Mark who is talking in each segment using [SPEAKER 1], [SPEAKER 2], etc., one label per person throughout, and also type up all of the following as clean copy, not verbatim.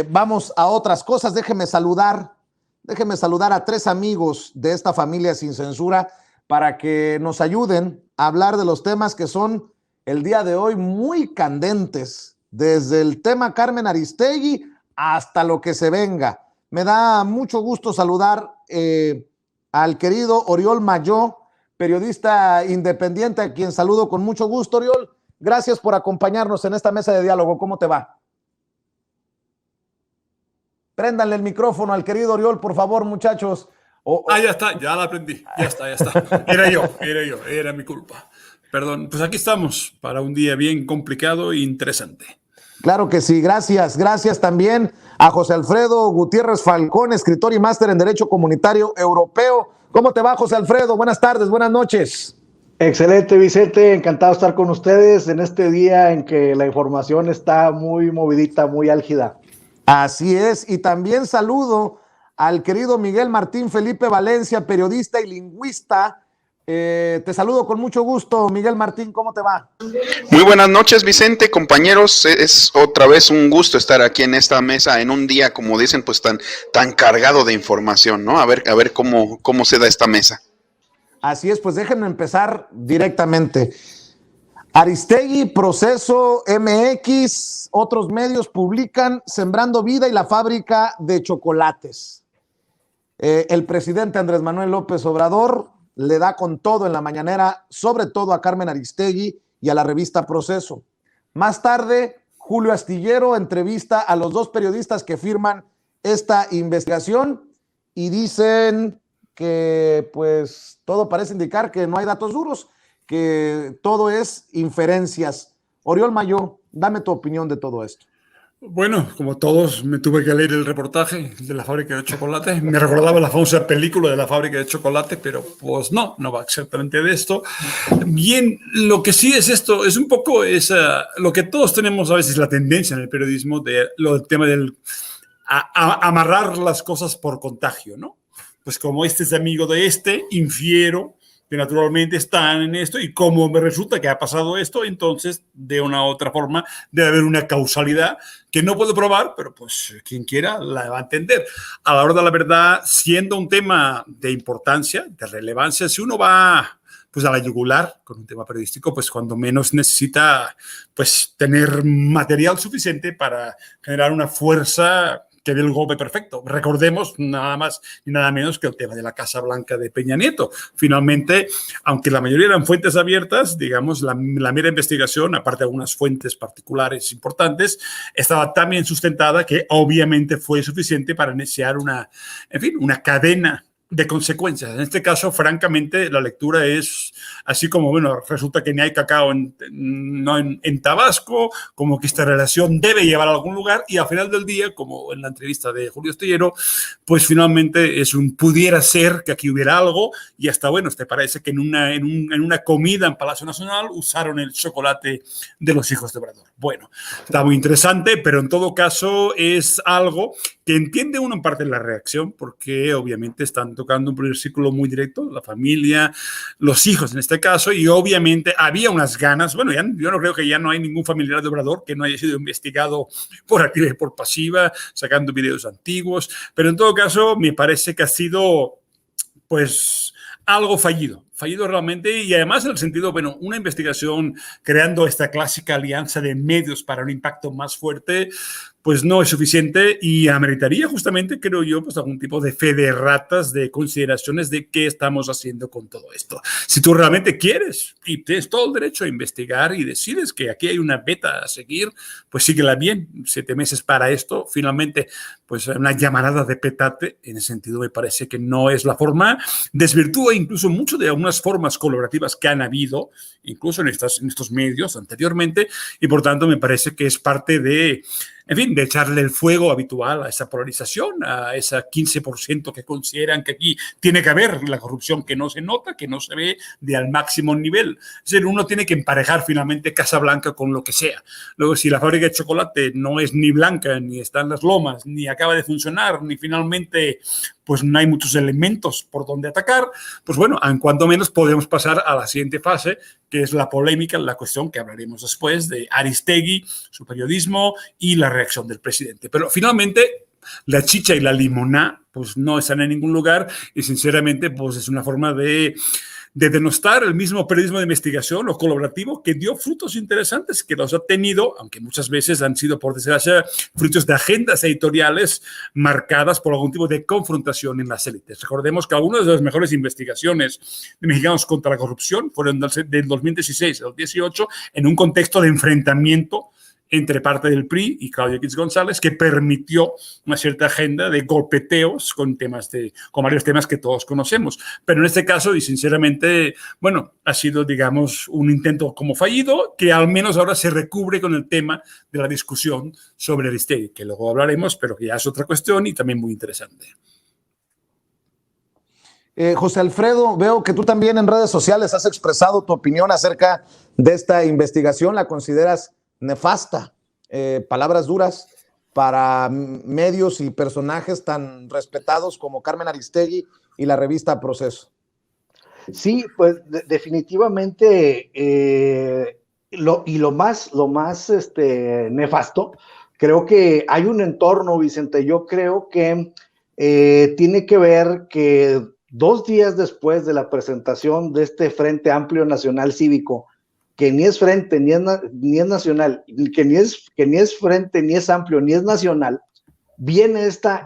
[SPEAKER 1] Vamos a otras cosas. Déjeme saludar a 3 amigos de esta familia Sin Censura para que nos ayuden a hablar de los temas que son el día de hoy muy candentes, desde el tema Carmen Aristegui hasta lo que se venga. Me da mucho gusto saludar al querido Oriol Mayó, periodista independiente, a quien saludo con mucho gusto. Oriol, gracias por acompañarnos en esta mesa de diálogo. ¿Cómo te va? Préndanle el micrófono al querido Oriol, por favor, muchachos.
[SPEAKER 2] Ya está, ya la aprendí. Ya está. Era mi culpa. Perdón, pues aquí estamos para un día bien complicado e interesante.
[SPEAKER 1] Claro que sí, gracias también a José Alfredo Gutiérrez Falcón, escritor y máster en Derecho Comunitario Europeo. ¿Cómo te va, José Alfredo? Buenas tardes, buenas noches.
[SPEAKER 3] Excelente, Vicente, encantado de estar con ustedes en este día en que la información está muy movidita, muy álgida.
[SPEAKER 1] Así es, y también saludo al querido Miguel Martín Felipe Valencia, periodista y lingüista. Te saludo con mucho gusto, Miguel Martín, ¿cómo te va?
[SPEAKER 4] Muy buenas noches, Vicente, compañeros. Es otra vez un gusto estar aquí en esta mesa en un día, como dicen, pues tan cargado de información, ¿no? A ver cómo se da esta mesa.
[SPEAKER 1] Así es, pues déjenme empezar directamente. Aristegui, Proceso, MX, otros medios publican Sembrando Vida y la fábrica de chocolates. El presidente Andrés Manuel López Obrador le da con todo en la mañanera, sobre todo a Carmen Aristegui y a la revista Proceso. Más tarde, Julio Astillero entrevista a los 2 periodistas que firman esta investigación y dicen que pues todo parece indicar que no hay datos duros, que todo es inferencias. Oriol Mayó, dame tu opinión de todo esto.
[SPEAKER 2] Bueno, como todos, me tuve que leer el reportaje de la fábrica de chocolate. Me recordaba la famosa película de la fábrica de chocolate, pero pues no va exactamente de esto. Bien, lo que sí es esto, es un poco lo que todos tenemos a veces la tendencia en el periodismo, el tema del amarrar las cosas por contagio, ¿no? Pues como este es amigo de este, infiero que naturalmente están en esto, y como me resulta que ha pasado esto, entonces de una u otra forma debe haber una causalidad que no puedo probar, pero pues quien quiera la va a entender. A la hora de la verdad, siendo un tema de importancia, de relevancia, si uno va pues a la yugular con un tema periodístico, pues cuando menos necesita pues tener material suficiente para generar una fuerza que dé el golpe perfecto. Recordemos nada más y nada menos que el tema de la Casa Blanca de Peña Nieto. Finalmente, aunque la mayoría eran fuentes abiertas, digamos, la mera investigación, aparte de algunas fuentes particulares importantes, estaba tan bien sustentada que obviamente fue suficiente para iniciar una cadena de consecuencias. En este caso, francamente, la lectura es así como, bueno, resulta que ni hay cacao en Tabasco, como que esta relación debe llevar a algún lugar, y al final del día, como en la entrevista de Julio Astillero, pues finalmente pudiera ser que aquí hubiera algo, y hasta, bueno, te parece que en una comida en Palacio Nacional usaron el chocolate de los hijos de Obrador. Bueno, está muy interesante, pero en todo caso es algo que entiende uno en parte la reacción, porque obviamente están tocando un círculo muy directo, la familia, los hijos en este caso, y obviamente había unas ganas, bueno, yo no creo que ya no hay ningún familiar de Obrador que no haya sido investigado por activa y por pasiva, sacando videos antiguos, pero en todo caso me parece que ha sido pues algo fallido realmente, y además en el sentido, bueno, una investigación creando esta clásica alianza de medios para un impacto más fuerte, pues no es suficiente, y ameritaría justamente, creo yo, pues algún tipo de fe de ratas, de consideraciones de qué estamos haciendo con todo esto. Si tú realmente quieres y tienes todo el derecho a investigar y decides que aquí hay una beta a seguir, pues síguela bien. 7 meses para esto, finalmente, pues una llamarada de petate, en ese sentido me parece que no es la forma, desvirtúa incluso mucho de algunas formas colaborativas que han habido, incluso en estos medios anteriormente, y por tanto me parece que es parte de echarle el fuego habitual a esa polarización, a ese 15% que consideran que aquí tiene que haber la corrupción que no se nota, que no se ve de al máximo nivel. Es decir, uno tiene que emparejar finalmente Casa Blanca con lo que sea. Luego, si la fábrica de chocolate no es ni blanca, ni está en las lomas, ni acaba de funcionar, ni finalmente pues no hay muchos elementos por donde atacar, pues bueno, en cuanto menos podemos pasar a la siguiente fase, que es la polémica, la cuestión que hablaremos después de Aristegui, su periodismo y la reacción del presidente. Pero finalmente, la chicha y la limoná pues no están en ningún lugar y sinceramente pues es una forma de denostar el mismo periodismo de investigación o colaborativo que dio frutos interesantes, que los ha tenido, aunque muchas veces han sido, por desgracia, frutos de agendas editoriales marcadas por algún tipo de confrontación en las élites. Recordemos que algunas de las mejores investigaciones de mexicanos contra la corrupción fueron del 2016 al 2018 en un contexto de enfrentamiento entre parte del PRI y Claudio X González, que permitió una cierta agenda de golpeteos con varios temas que todos conocemos. Pero en este caso, y sinceramente, bueno, ha sido, digamos, un intento como fallido, que al menos ahora se recubre con el tema de la discusión sobre Aristegui, que luego hablaremos, pero que ya es otra cuestión y también muy interesante.
[SPEAKER 1] José Alfredo, veo que tú también en redes sociales has expresado tu opinión acerca de esta investigación. ¿La consideras nefasta? Palabras duras para medios y personajes tan respetados como Carmen Aristegui y la revista Proceso.
[SPEAKER 3] Sí, pues definitivamente lo más nefasto, creo que hay un entorno, Vicente. Yo creo que tiene que ver que 2 días después de la presentación de este Frente Amplio Nacional Cívico, que ni es frente, ni es nacional, que ni es frente, ni es amplio, ni es nacional, viene esta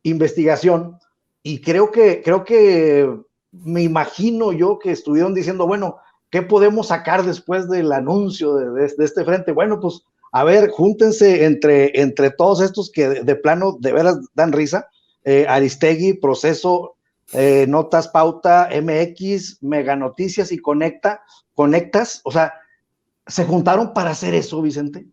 [SPEAKER 3] investigación, y creo que me imagino yo que estuvieron diciendo, bueno, ¿qué podemos sacar después del anuncio de este frente? Bueno, pues, a ver, júntense entre todos estos que de plano de veras dan risa, Aristegui, Proceso, Notas, Pauta, MX, Mega Noticias y Conectas, o sea, se juntaron para hacer eso, Vicente.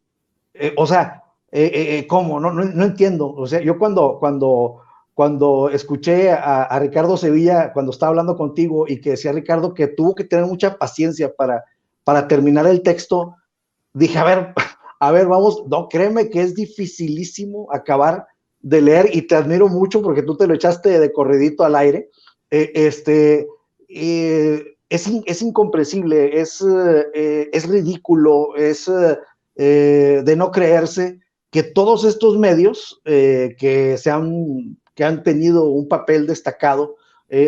[SPEAKER 3] ¿Cómo? No entiendo. O sea, yo cuando escuché a Ricardo Sevilla, cuando estaba hablando contigo y que decía Ricardo que tuvo que tener mucha paciencia para terminar el texto, dije, a ver, vamos, no, créeme que es dificilísimo acabar de leer, y te admiro mucho porque tú te lo echaste de corridito al aire. Es incomprensible, es ridículo, es de no creerse que todos estos medios que han tenido un papel destacado,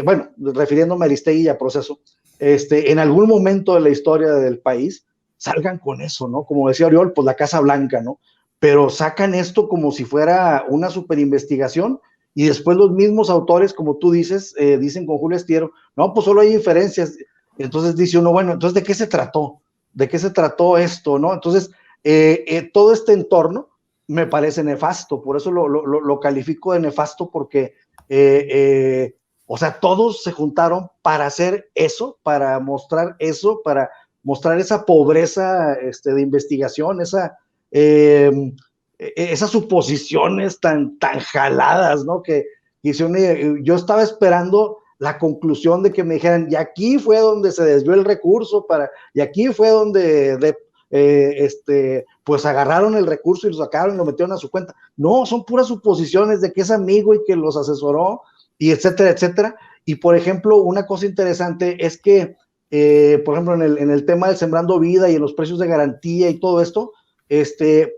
[SPEAKER 3] bueno, refiriéndome a Aristegui y a Proceso, en algún momento de la historia del país, salgan con eso, ¿no? Como decía Oriol, pues la Casa Blanca, ¿no? Pero sacan esto como si fuera una super investigación, y después los mismos autores, como tú dices, dicen con Julio Estiero, no, pues solo hay inferencias. Entonces dice uno, bueno, entonces, ¿de qué se trató? ¿De qué se trató esto, no? Entonces, todo este entorno me parece nefasto, por eso lo califico de nefasto, porque, o sea, todos se juntaron para hacer eso, para mostrar eso, para mostrar esa pobreza de investigación, esas suposiciones tan jaladas, ¿no? Que yo estaba esperando la conclusión de que me dijeran, y aquí fue donde se desvió el recurso, y aquí fue donde pues agarraron el recurso y lo sacaron y lo metieron a su cuenta. No, son puras suposiciones de que es amigo y que los asesoró, y etcétera, etcétera. Y por ejemplo, una cosa interesante es que, por ejemplo, en el tema del Sembrando Vida y en los precios de garantía y todo esto,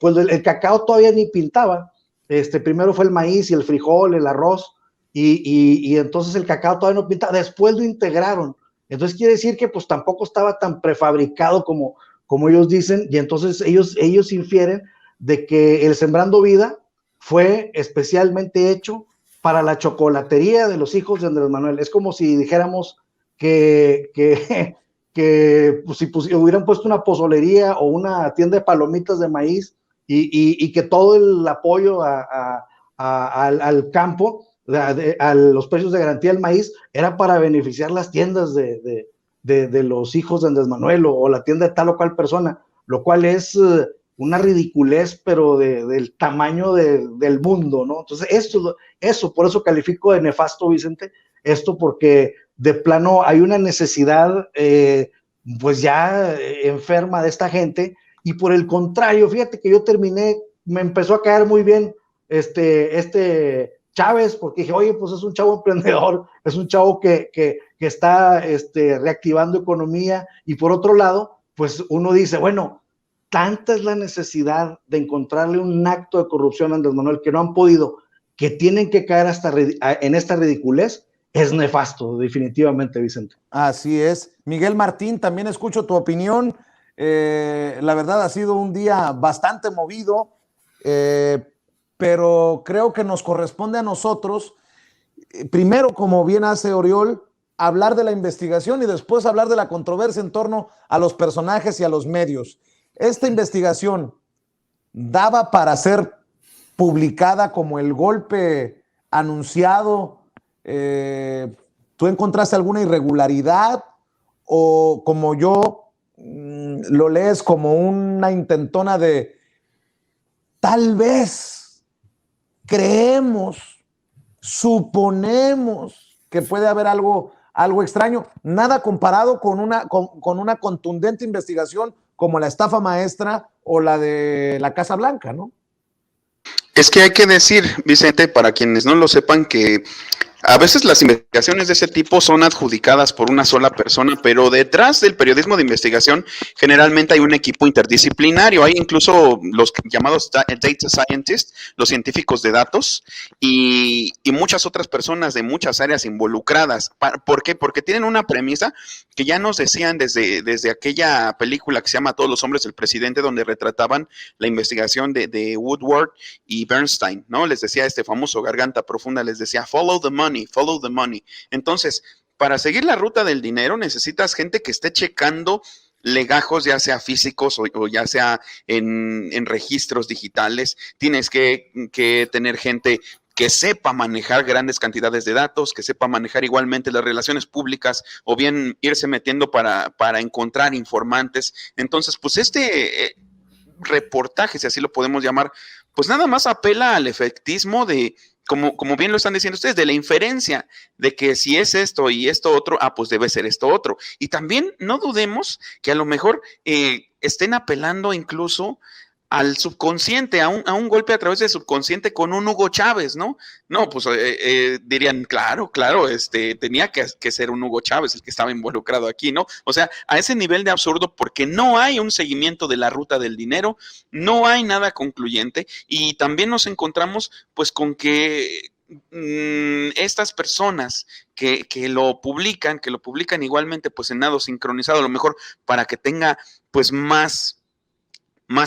[SPEAKER 3] pues el cacao todavía ni pintaba. Primero fue el maíz y el frijol, el arroz, y entonces el cacao todavía no pintaba. Después lo integraron. Entonces quiere decir que pues tampoco estaba tan prefabricado como ellos dicen, y entonces ellos infieren de que el Sembrando Vida fue especialmente hecho para la chocolatería de los hijos de Andrés Manuel. Es como si dijéramos que pues, si hubieran puesto una pozolería o una tienda de palomitas de maíz, y que todo el apoyo al campo, a los precios de garantía del maíz, era para beneficiar las tiendas de los hijos de Andrés Manuel, o la tienda de tal o cual persona, lo cual es una ridiculez, pero del tamaño del mundo, ¿no? Entonces, eso, por eso califico de nefasto, Vicente, esto, porque de plano hay una necesidad, pues ya enferma de esta gente, y por el contrario, fíjate que me empezó a caer muy bien este Chávez, porque dije, oye, pues es un chavo emprendedor, es un chavo que está reactivando economía, y por otro lado, pues uno dice, bueno, tanta es la necesidad de encontrarle un acto de corrupción a Andrés Manuel que no han podido, que tienen que caer en esta ridiculez, es nefasto, definitivamente, Vicente.
[SPEAKER 1] Así es. Miguel Martín, también escucho tu opinión. La verdad ha sido un día bastante movido, pero creo que nos corresponde a nosotros, primero, como bien hace Oriol, hablar de la investigación y después hablar de la controversia en torno a los personajes y a los medios. Esta investigación daba para ser publicada como el golpe anunciado. ¿Tú encontraste alguna irregularidad o, como yo, lo lees como una intentona de tal vez creemos, suponemos que puede haber algo extraño? Nada comparado con una contundente investigación como la estafa maestra o la de la Casa Blanca, ¿no?
[SPEAKER 4] Es que hay que decir, Vicente, para quienes no lo sepan, que a veces las investigaciones de ese tipo son adjudicadas por una sola persona, pero detrás del periodismo de investigación generalmente hay un equipo interdisciplinario. Hay incluso los llamados data scientists, los científicos de datos, y muchas otras personas de muchas áreas involucradas. ¿Por qué? Porque tienen una premisa que ya nos decían desde aquella película que se llama Todos los hombres del presidente, donde retrataban la investigación de Woodward y Bernstein, ¿no? Les decía este famoso Garganta Profunda, les decía, follow the money, follow the money. Entonces, para seguir la ruta del dinero necesitas gente que esté checando legajos, ya sea físicos o ya sea en registros digitales. Tienes que tener gente que sepa manejar grandes cantidades de datos, que sepa manejar igualmente las relaciones públicas, o bien irse metiendo para encontrar informantes. Entonces, pues reportaje, si así lo podemos llamar, pues nada más apela al efectismo de, como bien lo están diciendo ustedes, de la inferencia de que si es esto y esto otro, pues debe ser esto otro. Y también no dudemos que a lo mejor estén apelando incluso al subconsciente, a un golpe a través del subconsciente con un Hugo Chávez, ¿no? No, pues dirían, claro, tenía que ser un Hugo Chávez el que estaba involucrado aquí, ¿no? O sea, a ese nivel de absurdo, porque no hay un seguimiento de la ruta del dinero, no hay nada concluyente, y también nos encontramos pues con que estas personas que lo publican igualmente pues en nado sincronizado, a lo mejor para que tenga pues más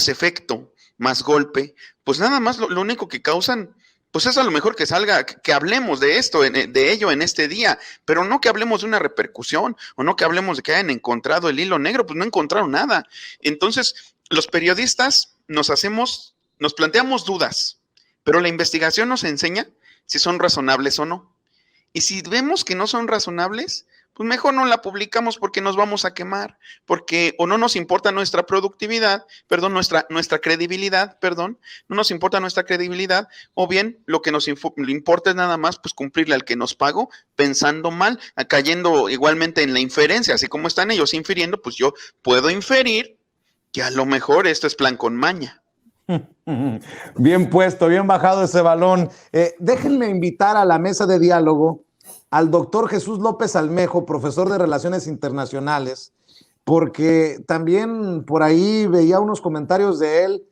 [SPEAKER 4] efecto, más golpe, pues nada más lo único que causan, pues es a lo mejor que salga, que hablemos de esto, de ello en este día, pero no que hablemos de una repercusión, o no que hablemos de que hayan encontrado el hilo negro, pues no encontraron nada. Entonces, los periodistas nos planteamos dudas, pero la investigación nos enseña si son razonables o no. Y si vemos que no son razonables, pues mejor no la publicamos porque nos vamos a quemar, porque o no nos importa nuestra productividad, nuestra credibilidad, no nos importa nuestra credibilidad, o bien lo que nos importa es nada más pues cumplirle al que nos pagó, pensando mal, cayendo igualmente en la inferencia, así como están ellos infiriendo, pues yo puedo inferir que a lo mejor esto es plan con maña.
[SPEAKER 1] Bien puesto, bien bajado ese balón. Déjenme invitar a la mesa de diálogo al doctor Jesús López Almejo, profesor de Relaciones Internacionales, porque también por ahí veía unos comentarios de él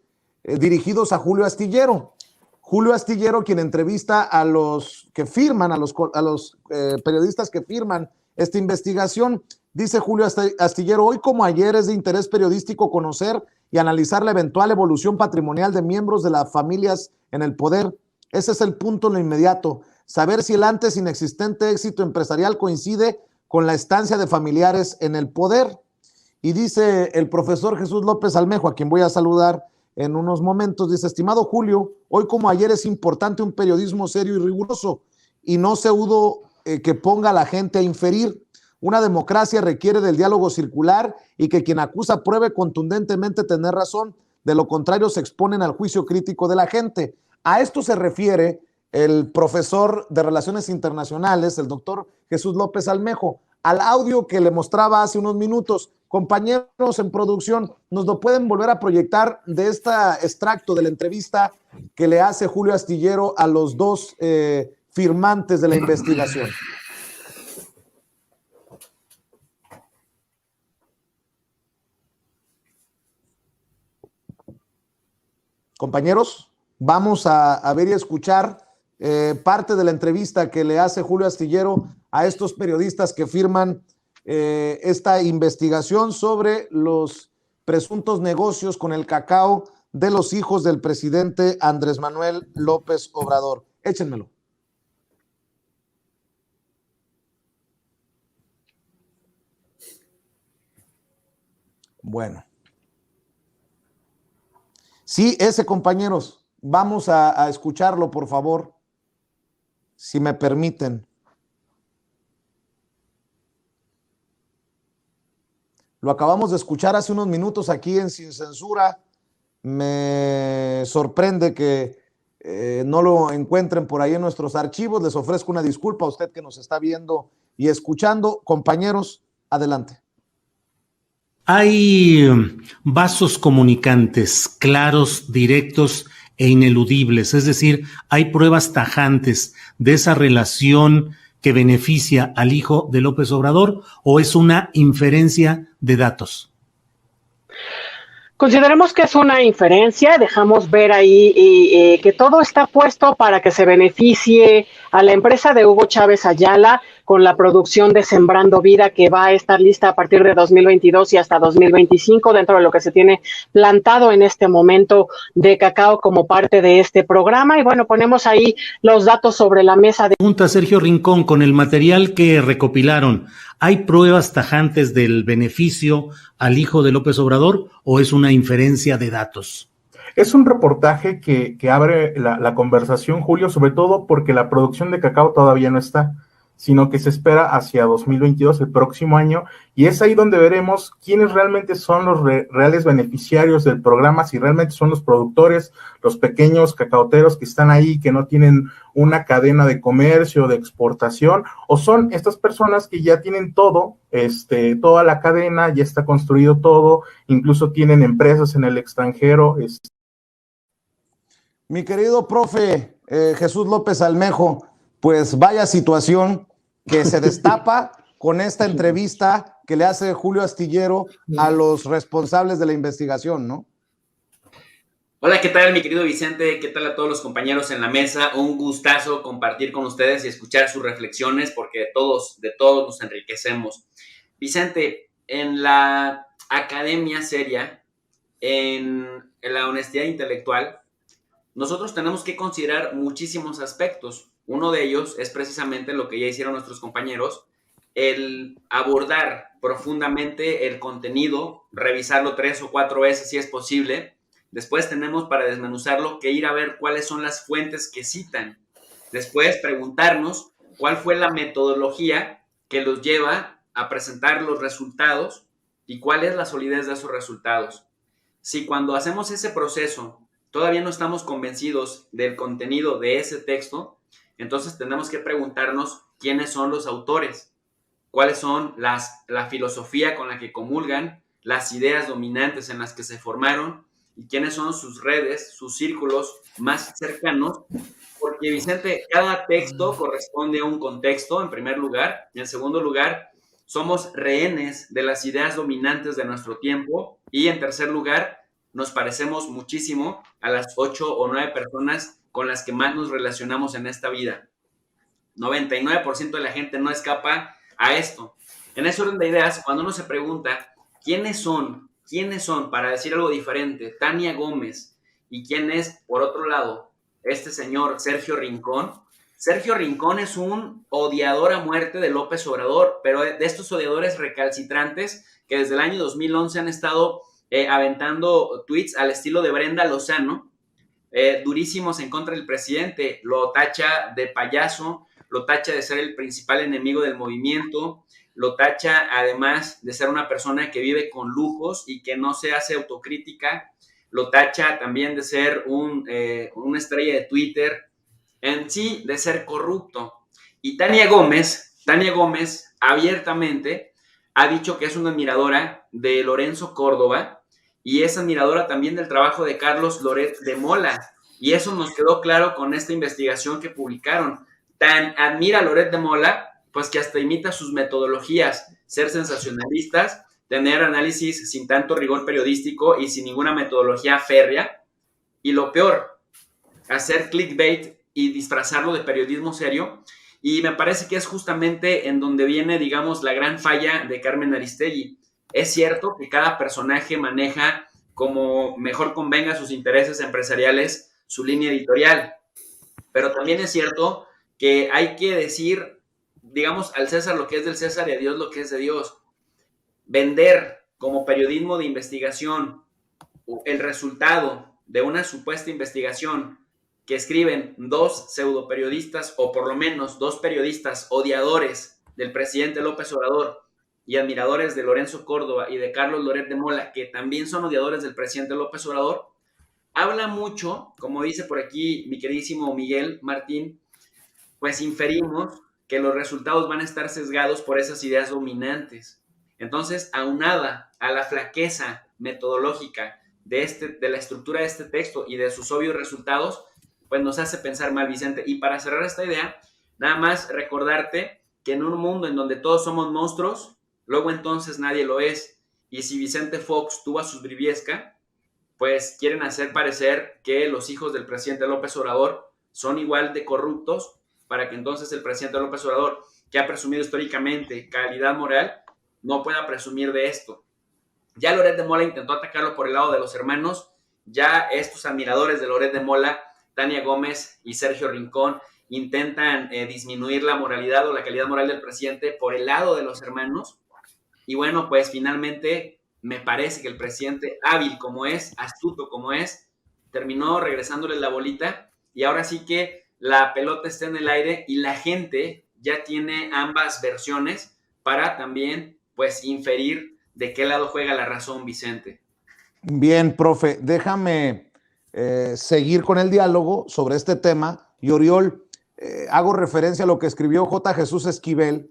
[SPEAKER 1] dirigidos a Julio Astillero. Julio Astillero, quien entrevista a los que firman, a los periodistas que firman esta investigación. Dice Julio Astillero, hoy como ayer es de interés periodístico conocer y analizar la eventual evolución patrimonial de miembros de las familias en el poder. Ese es el punto en lo inmediato. Saber si el antes inexistente éxito empresarial coincide con la estancia de familiares en el poder. Y dice el profesor Jesús López Almejo, a quien voy a saludar en unos momentos, dice, estimado Julio, hoy como ayer es importante un periodismo serio y riguroso y no pseudo que ponga a la gente a inferir. Una democracia requiere del diálogo circular y que quien acusa pruebe contundentemente tener razón. De lo contrario, se exponen al juicio crítico de la gente. A esto se refiere el profesor de Relaciones Internacionales, el doctor Jesús López Almejo. al audio que le mostraba hace unos minutos. Compañeros en producción, ¿nos lo pueden volver a proyectar de este extracto de la entrevista que le hace Julio Astillero a los dos firmantes de la investigación? Compañeros, vamos a ver y escuchar parte de la entrevista que le hace Julio Astillero a estos periodistas que firman esta investigación sobre los presuntos negocios con el cacao de los hijos del presidente Andrés Manuel López Obrador. Échenmelo. Bueno. Sí, ese, compañeros. Vamos a escucharlo, por favor, si me permiten. Lo acabamos de escuchar hace unos minutos aquí en Sin Censura. Me sorprende que no lo encuentren por ahí en nuestros archivos. Les ofrezco una disculpa a usted que nos está viendo y escuchando. Compañeros, adelante.
[SPEAKER 5] Hay vasos comunicantes claros, directos e ineludibles, es decir, hay pruebas tajantes de esa relación que beneficia al hijo de López Obrador, ¿o es una inferencia de datos?
[SPEAKER 6] Consideremos que es una inferencia, dejamos ver ahí que todo está puesto para que se beneficie a la empresa de Hugo Chávez Ayala con la producción de Sembrando Vida, que va a estar lista a partir de 2022 y hasta 2025, dentro de lo que se tiene plantado en este momento de cacao como parte de este programa. Y bueno, ponemos ahí los datos sobre la mesa.
[SPEAKER 5] Pregunta Sergio Rincón, con el material que recopilaron, ¿hay pruebas tajantes del beneficio al hijo de López Obrador o es una inferencia de datos?
[SPEAKER 7] Es un reportaje que abre la conversación, Julio, sobre todo porque la producción de cacao todavía no está, sino que se espera hacia 2022, el próximo año, y es ahí donde veremos quiénes realmente son los reales beneficiarios del programa, si realmente son los productores, los pequeños cacaoteros que están ahí, que no tienen una cadena de comercio, de exportación, o son estas personas que ya tienen todo, toda la cadena, ya está construido todo, incluso tienen empresas en el extranjero.
[SPEAKER 1] Mi querido profe Jesús López Almejo, pues vaya situación que se destapa con esta entrevista que le hace Julio Astillero a los responsables de la investigación, ¿no?
[SPEAKER 8] Hola, ¿qué tal, mi querido Vicente? ¿Qué tal a todos los compañeros en la mesa? Un gustazo compartir con ustedes y escuchar sus reflexiones, porque de todos nos enriquecemos. Vicente, en la academia seria, en la honestidad intelectual, nosotros tenemos que considerar muchísimos aspectos. Uno de ellos es precisamente lo que ya hicieron nuestros compañeros, el abordar profundamente el contenido, revisarlo 3 o 4 veces si es posible. Después tenemos, para desmenuzarlo, que ir a ver cuáles son las fuentes que citan. Después preguntarnos cuál fue la metodología que los lleva a presentar los resultados y cuál es la solidez de esos resultados. Si cuando hacemos ese proceso todavía no estamos convencidos del contenido de ese texto, entonces tenemos que preguntarnos quiénes son los autores, cuáles son la filosofía con la que comulgan, las ideas dominantes en las que se formaron y quiénes son sus redes, sus círculos más cercanos, porque, Vicente, cada texto corresponde a un contexto, en primer lugar, y en segundo lugar, somos rehenes de las ideas dominantes de nuestro tiempo, y en tercer lugar, nos parecemos muchísimo a las 8 o 9 personas con las que más nos relacionamos en esta vida. 99% de la gente no escapa a esto. En ese orden de ideas, cuando uno se pregunta quiénes son, para decir algo diferente, Tania Gómez, y quién es, por otro lado, este señor Sergio Rincón. Sergio Rincón es un odiador a muerte de López Obrador, pero de estos odiadores recalcitrantes que desde el año 2011 han estado aventando tweets al estilo de Brenda Lozano, durísimos en contra del presidente. Lo tacha de payaso, lo tacha de ser el principal enemigo del movimiento, lo tacha además de ser una persona que vive con lujos y que no se hace autocrítica, lo tacha también de ser una estrella de Twitter, en sí de ser corrupto. Y Tania Gómez Tania Gómez abiertamente ha dicho que es una admiradora de Lorenzo Córdoba y es admiradora también del trabajo de Carlos Loret de Mola. Y eso nos quedó claro con esta investigación que publicaron. Tan admira a Loret de Mola, pues que hasta imita sus metodologías, ser sensacionalistas, tener análisis sin tanto rigor periodístico y sin ninguna metodología férrea. Y lo peor, hacer clickbait y disfrazarlo de periodismo serio. Y me parece que es justamente en donde viene, digamos, la gran falla de Carmen Aristegui. Es cierto que cada personaje maneja como mejor convenga sus intereses empresariales, su línea editorial, pero también es cierto que hay que decir, digamos, al César lo que es del César y a Dios lo que es de Dios. Vender como periodismo de investigación el resultado de una supuesta investigación que escriben dos pseudoperiodistas, o por lo menos dos periodistas odiadores del presidente López Obrador y admiradores de Lorenzo Córdoba y de Carlos Loret de Mola, que también son odiadores del presidente López Obrador, habla mucho, como dice por aquí mi queridísimo Miguel Martín, pues inferimos que los resultados van a estar sesgados por esas ideas dominantes. Entonces, aunada a la flaqueza metodológica de la estructura de este texto y de sus obvios resultados, pues nos hace pensar mal, Vicente. Y para cerrar esta idea, nada más recordarte que en un mundo en donde todos somos monstruos, luego entonces nadie lo es. Y si Vicente Fox tuvo a sus Briviesca, pues quieren hacer parecer que los hijos del presidente López Obrador son igual de corruptos, para que entonces el presidente López Obrador, que ha presumido históricamente calidad moral, no pueda presumir de esto. Ya Loret de Mola intentó atacarlo por el lado de los hermanos, ya estos admiradores de Loret de Mola, Tania Gómez y Sergio Rincón, intentan disminuir la moralidad o la calidad moral del presidente por el lado de los hermanos. Y bueno, pues finalmente me parece que el presidente, hábil como es, astuto como es, terminó regresándole la bolita y ahora sí que la pelota está en el aire y la gente ya tiene ambas versiones para también pues inferir de qué lado juega la razón, Vicente.
[SPEAKER 1] Bien, profe, déjame seguir con el diálogo sobre este tema. Y Oriol, hago referencia a lo que escribió J. Jesús Esquivel,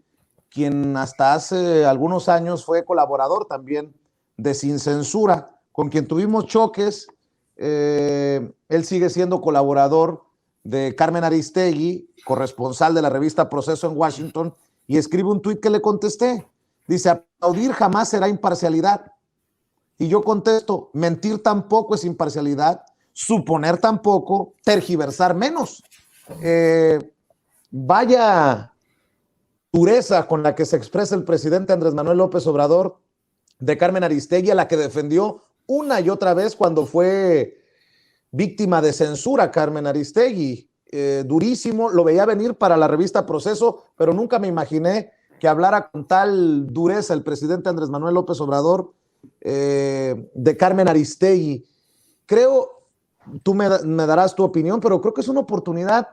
[SPEAKER 1] quien hasta hace algunos años fue colaborador también de Sin Censura, con quien tuvimos choques. Él sigue siendo colaborador de Carmen Aristegui, corresponsal de la revista Proceso en Washington, y escribe un tuit que le contesté. Dice, aplaudir jamás será imparcialidad. Y yo contesto, mentir tampoco es imparcialidad, suponer tampoco, tergiversar menos. Vaya dureza con la que se expresa el presidente Andrés Manuel López Obrador de Carmen Aristegui, a la que defendió una y otra vez cuando fue víctima de censura Carmen Aristegui. Durísimo, lo veía venir para la revista Proceso, pero nunca me imaginé que hablara con tal dureza el presidente Andrés Manuel López Obrador de Carmen Aristegui. Creo, tú me darás tu opinión, pero creo que es una oportunidad,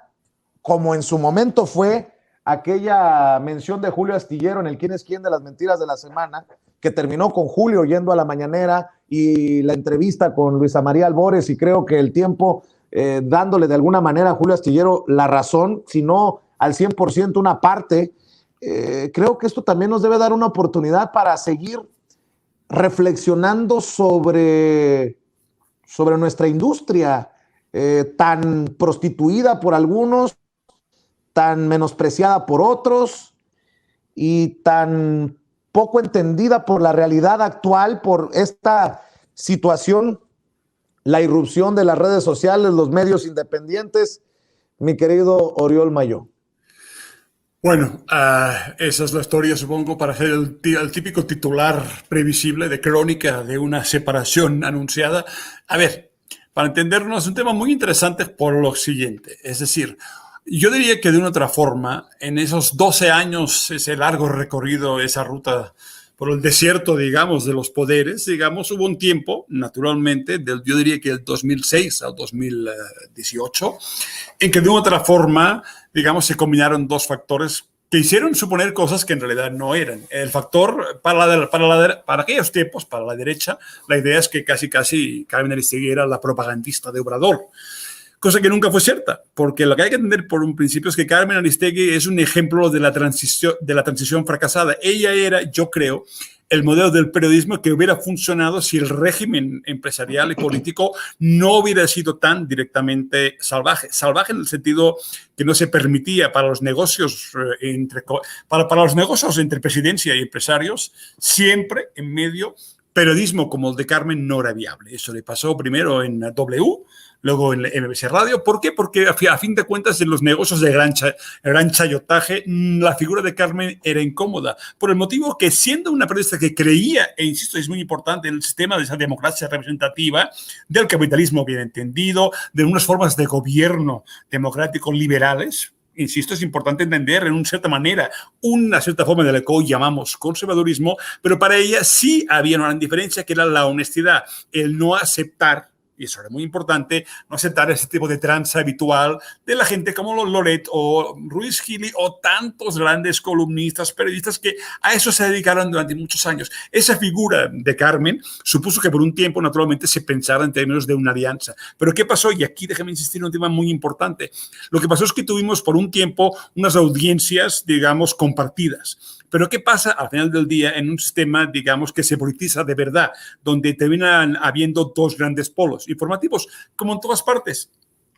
[SPEAKER 1] como en su momento fue aquella mención de Julio Astillero en el ¿Quién es quién de las mentiras de la semana?, que terminó con Julio yendo a la mañanera y la entrevista con Luisa María Albores, y creo que el tiempo dándole de alguna manera a Julio Astillero la razón, si no al 100% una parte. Creo que esto también nos debe dar una oportunidad para seguir reflexionando sobre nuestra industria, tan prostituida por algunos, tan menospreciada por otros y tan poco entendida por la realidad actual, por esta situación, la irrupción de las redes sociales, los medios independientes. Mi querido Oriol Mayó.
[SPEAKER 2] Bueno, esa es la historia, supongo, para hacer el típico titular previsible de crónica de una separación anunciada. A ver, para entendernos, es un tema muy interesante por lo siguiente. Es decir, yo diría que de una otra forma, en esos 12 años, ese largo recorrido, esa ruta por el desierto, digamos, de los poderes, digamos, hubo un tiempo, naturalmente, yo diría que del 2006 al 2018, en que de una otra forma, digamos, se combinaron dos factores que hicieron suponer cosas que en realidad no eran. El factor, para aquellos tiempos, para la derecha, la idea es que casi Carmen Aristegui era la propagandista de Obrador, cosa que nunca fue cierta, porque lo que hay que entender por un principio es que Carmen Aristegui es un ejemplo de la transición fracasada. Ella era, yo creo, el modelo del periodismo que hubiera funcionado si el régimen empresarial y político no hubiera sido tan directamente salvaje. Salvaje en el sentido que no se permitía para los negocios para los negocios entre presidencia y empresarios, siempre en medio, periodismo como el de Carmen no era viable. Eso le pasó primero en W, luego en MBC Radio. ¿Por qué? Porque a fin de cuentas en los negocios de gran chayotaje la figura de Carmen era incómoda, por el motivo que siendo una periodista que creía, e insisto, es muy importante, en el sistema de esa democracia representativa, del capitalismo bien entendido, de unas formas de gobierno democrático liberales, insisto, es importante entender en una cierta manera, una cierta forma de lo que hoy llamamos conservadurismo, pero para ella sí había una gran diferencia, que era la honestidad, el no aceptar, y eso era muy importante, no aceptar ese tipo de tranza habitual de la gente como Loret o Ruiz Gili o tantos grandes columnistas, periodistas que a eso se dedicaron durante muchos años. Esa figura de Carmen supuso que por un tiempo naturalmente se pensara en términos de una alianza. Pero ¿qué pasó? Y aquí déjame insistir en un tema muy importante. Lo que pasó es que tuvimos por un tiempo unas audiencias, digamos, compartidas. Pero ¿qué pasa al final del día en un sistema, digamos, que se politiza de verdad, donde terminan habiendo dos grandes polos informativos, como en todas partes?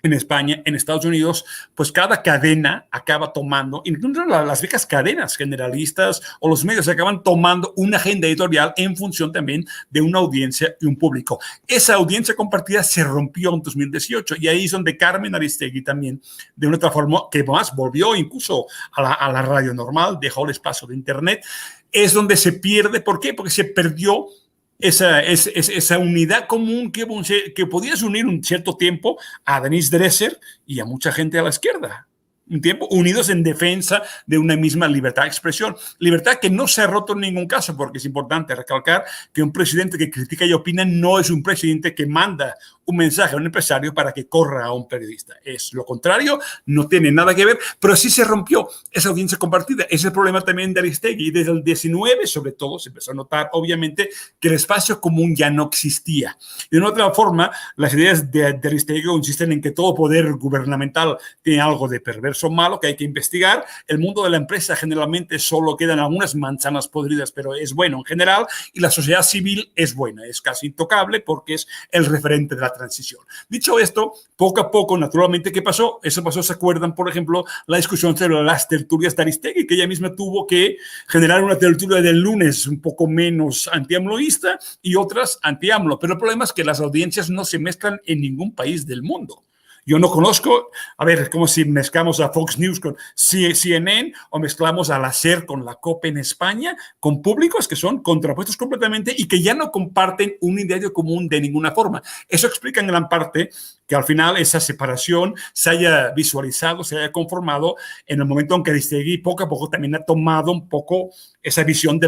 [SPEAKER 2] En España, en Estados Unidos, pues cada cadena acaba tomando, incluso las viejas cadenas generalistas o los medios acaban tomando una agenda editorial en función también de una audiencia y un público. Esa audiencia compartida se rompió en 2018 y ahí es donde Carmen Aristegui también, de una otra forma, que más volvió incluso a la radio normal, dejó el espacio de Internet, es donde se pierde. ¿Por qué? Porque se perdió esa unidad común que podías unir un cierto tiempo a Denise Dresser y a mucha gente a la izquierda. Un tiempo unidos en defensa de una misma libertad de expresión. Libertad que no se ha roto en ningún caso, porque es importante recalcar que un presidente que critica y opina no es un presidente que manda un mensaje a un empresario para que corra a un periodista. Es lo contrario, no tiene nada que ver, pero sí se rompió esa audiencia compartida. Es el problema también de Aristegui. Desde el 19, sobre todo, se empezó a notar, obviamente, que el espacio común ya no existía. De una otra forma, las ideas de Aristegui consisten en que todo poder gubernamental tiene algo de perverso malo que hay que investigar. El mundo de la empresa generalmente solo quedan algunas manzanas podridas, pero es bueno en general, y la sociedad civil es buena, es casi intocable porque es el referente de la transición. Dicho esto, poco a poco, naturalmente, ¿qué pasó? Eso pasó, ¿se acuerdan? Por ejemplo, la discusión sobre las tertulias de Aristegui, que ella misma tuvo que generar una tertulia del lunes un poco menos anti-AMLOísta y otras anti-AMLO. Pero el problema es que las audiencias no se mezclan en ningún país del mundo. Yo no conozco, a ver, es como si mezclamos a Fox News con CNN o mezclamos a la SER con la COPE en España, con públicos que son contrapuestos completamente y que ya no comparten un ideario común de ninguna forma. Eso explica en gran parte que al final esa separación se haya visualizado, se haya conformado en el momento en que Aristegui poco a poco también ha tomado un poco esa visión de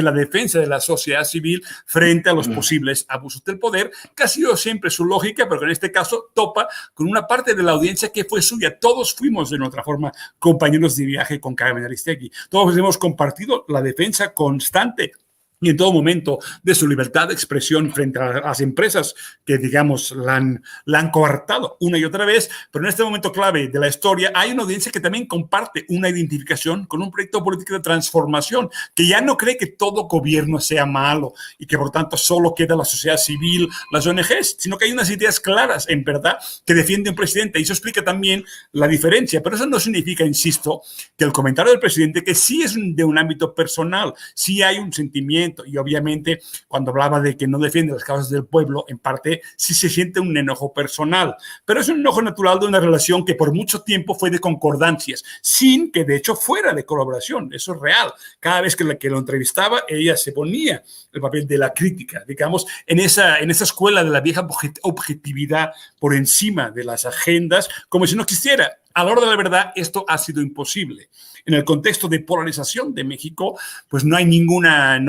[SPEAKER 2] la defensa de la sociedad civil frente a los posibles abusos del poder, que ha sido siempre su lógica, pero que en este caso topa con una parte de la audiencia que fue suya. Todos fuimos de otra forma compañeros de viaje con Carmen Aristegui. Todos hemos compartido la defensa constante y en todo momento de su libertad de expresión frente a las empresas que, digamos, la han coartado una y otra vez. Pero en este momento clave de la historia hay una audiencia que también comparte una identificación con un proyecto político de transformación, que ya no cree que todo gobierno sea malo y que por tanto solo queda la sociedad civil, las ONGs, sino que hay unas ideas claras, en verdad, que defiende un presidente. Y eso explica también la diferencia. Pero eso no significa, insisto, que el comentario del presidente, que sí es de un ámbito personal, sí hay un sentimiento. Y obviamente cuando hablaba de que no defiende las causas del pueblo, en parte sí se siente un enojo personal, pero es un enojo natural de una relación que por mucho tiempo fue de concordancias, sin que de hecho fuera de colaboración. Eso es real. Cada vez que lo entrevistaba, ella se ponía el papel de la crítica, digamos, en esa escuela de la vieja objetividad por encima de las agendas, como si no existiera. A la hora de la verdad, esto ha sido imposible. En el contexto de polarización de México, pues no hay ninguna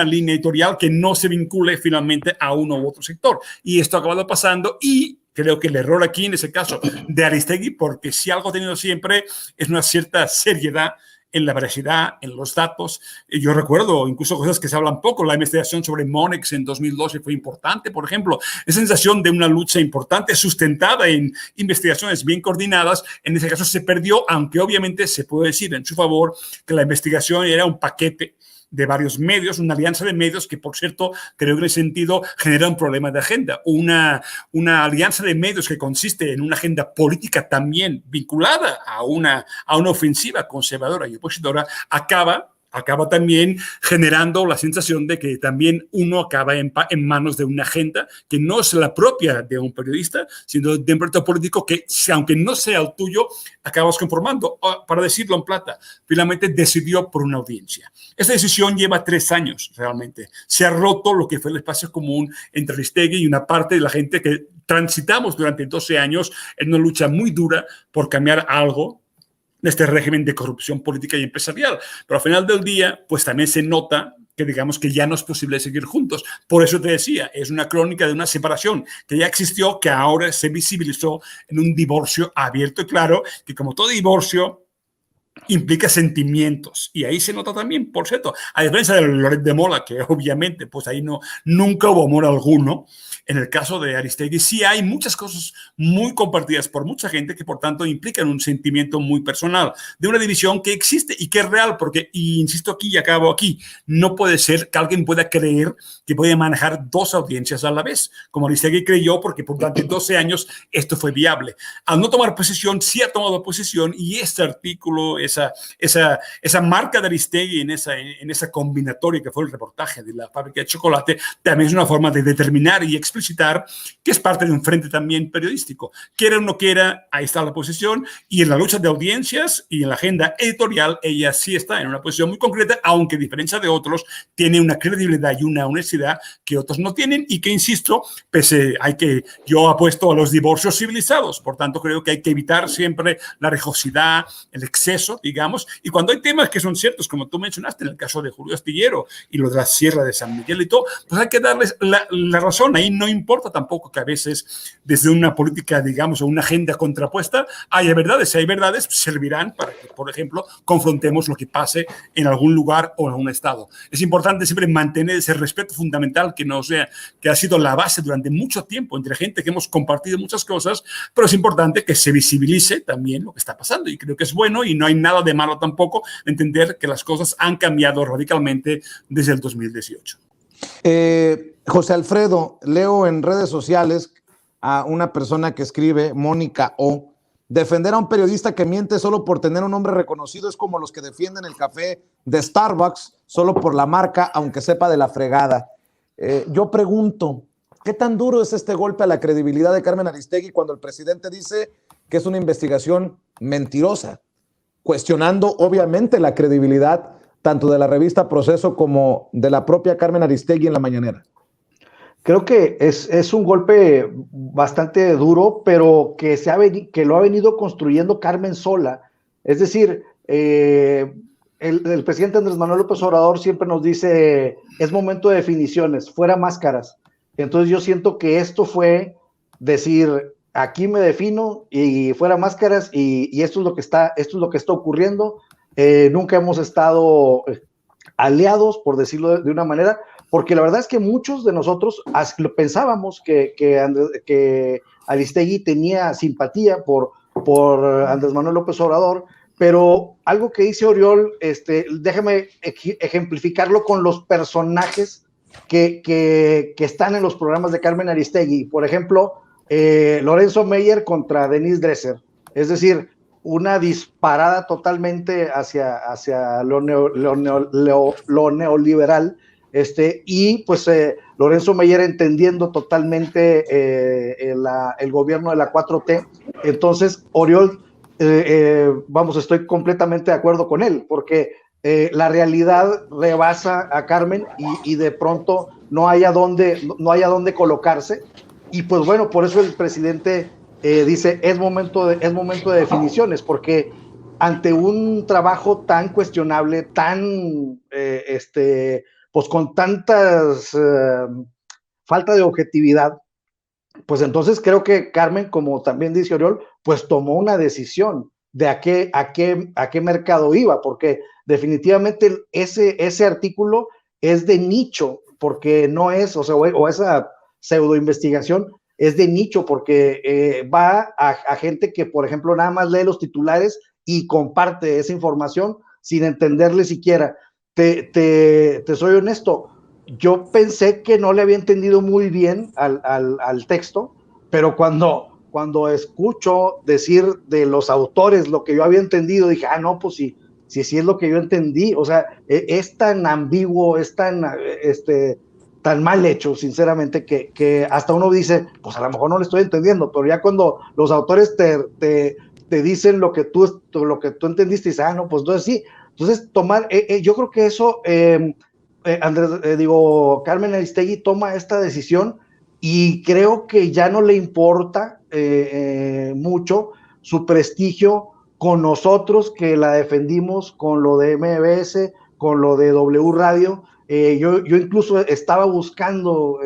[SPEAKER 2] línea editorial que no se vincule finalmente a uno u otro sector. Y esto ha acabado pasando y creo que el error aquí, en ese caso, de Aristegui, porque si algo ha tenido siempre es una cierta seriedad en la veracidad, en los datos. Yo recuerdo incluso cosas que se hablan poco. La investigación sobre Monex en 2012 fue importante, por ejemplo. Esa sensación de una lucha importante, sustentada en investigaciones bien coordinadas, en ese caso se perdió, aunque obviamente se puede decir en su favor que la investigación era un paquete de varios medios, una alianza de medios que, por cierto, creo que en ese sentido genera un problema de agenda. Una alianza de medios que consiste en una agenda política también vinculada a una ofensiva conservadora y opositora acaba también generando la sensación de que también uno acaba en manos de una agenda que no es la propia de un periodista, sino de un proyecto político que, aunque no sea el tuyo, acabas conformando. Para decirlo en plata, finalmente decidió por una audiencia. Esta decisión lleva 3 años realmente. Se ha roto lo que fue el espacio común entre Aristegui y una parte de la gente que transitamos durante 12 años en una lucha muy dura por cambiar algo de este régimen de corrupción política y empresarial. Pero al final del día, pues también se nota que digamos que ya no es posible seguir juntos. Por eso te decía, es una crónica de una separación que ya existió, que ahora se visibilizó en un divorcio abierto y claro, que como todo divorcio implica sentimientos. Y ahí se nota también, por cierto, a diferencia de Loret de Mola, que obviamente pues ahí nunca hubo amor alguno. En el caso de Aristegui sí hay muchas cosas muy compartidas por mucha gente que por tanto implican un sentimiento muy personal de una división que existe y que es real, porque, y insisto aquí y acabo aquí, no puede ser que alguien pueda creer que puede manejar 2 audiencias a la vez, como Aristegui creyó, porque por durante 12 años esto fue viable. Al no tomar posición, sí ha tomado posición, y este artículo, esa marca de Aristegui en esa combinatoria que fue el reportaje de la fábrica de chocolate, también es una forma de determinar y explicitar que es parte de un frente también periodístico. Quiera o no quiera, ahí está la posición, y en la lucha de audiencias y en la agenda editorial, ella sí está en una posición muy concreta, aunque a diferencia de otros, tiene una credibilidad y una honestidad que otros no tienen, y que, insisto, yo apuesto a los divorcios civilizados, por tanto creo que hay que evitar siempre la rejosidad, el exceso, digamos, y cuando hay temas que son ciertos, como tú mencionaste en el caso de Julio Astillero y lo de la Sierra de San Miguel y todo, pues hay que darles la razón. Ahí no importa tampoco que a veces desde una política, digamos, o una agenda contrapuesta, haya verdades. Si hay verdades, servirán para que, por ejemplo, confrontemos lo que pase en algún lugar o en algún estado. Es importante siempre mantener ese respeto fundamental que ha sido la base durante mucho tiempo entre gente que hemos compartido muchas cosas, pero es importante que se visibilice también lo que está pasando, y creo que es bueno, y no hay nada de malo tampoco entender que las cosas han cambiado radicalmente desde el 2018.
[SPEAKER 1] José Alfredo, leo en redes sociales a una persona que escribe, Mónica O. Defender a un periodista que miente solo por tener un nombre reconocido es como los que defienden el café de Starbucks solo por la marca, aunque sepa de la fregada. Yo pregunto, ¿qué tan duro es este golpe a la credibilidad de Carmen Aristegui cuando el presidente dice que es una investigación mentirosa? Cuestionando, obviamente, la credibilidad tanto de la revista Proceso como de la propia Carmen Aristegui en la mañanera.
[SPEAKER 3] Creo que es un golpe bastante duro, pero que lo ha venido construyendo Carmen sola. Es decir, el presidente Andrés Manuel López Obrador siempre nos dice, es momento de definiciones, fuera máscaras. Entonces yo siento que esto fue decir, aquí me defino y fuera máscaras, y esto es lo que está ocurriendo. Nunca hemos estado aliados, por decirlo de una manera, porque la verdad es que muchos de nosotros pensábamos que Aristegui tenía simpatía por Andrés Manuel López Obrador, pero algo que dice Oriol, déjame ejemplificarlo con los personajes que están en los programas de Carmen Aristegui. Por ejemplo, Lorenzo Meyer contra Denise Dresser, es decir, una disparada totalmente hacia lo neoliberal, y pues Lorenzo Meyer entendiendo totalmente el gobierno de la 4T. Entonces, Oriol, estoy completamente de acuerdo con él, porque la realidad rebasa a Carmen y de pronto no hay a dónde colocarse, y pues bueno, por eso el presidente dice, es momento de definiciones, porque ante un trabajo tan cuestionable, tan pues con tantas falta de objetividad, pues entonces creo que Carmen, como también dice Oriol, pues tomó una decisión de a qué mercado iba, porque definitivamente ese artículo es de nicho, porque no es, o esa pseudo investigación es de nicho, porque va a gente que, por ejemplo, nada más lee los titulares y comparte esa información sin entenderle siquiera. Te soy honesto, yo pensé que no le había entendido muy bien al texto, pero cuando escucho decir de los autores lo que yo había entendido, dije, no, pues sí es lo que yo entendí. O sea, es tan ambiguo, es tan mal hecho, sinceramente, que hasta uno dice, pues a lo mejor no le estoy entendiendo, pero ya cuando los autores te dicen lo que tú entendiste, dices, no, pues entonces sí. Entonces, yo creo que eso, Carmen Aristegui toma esta decisión y creo que ya no le importa mucho su prestigio con nosotros que la defendimos con lo de MBS, con lo de W Radio. Yo incluso estaba buscando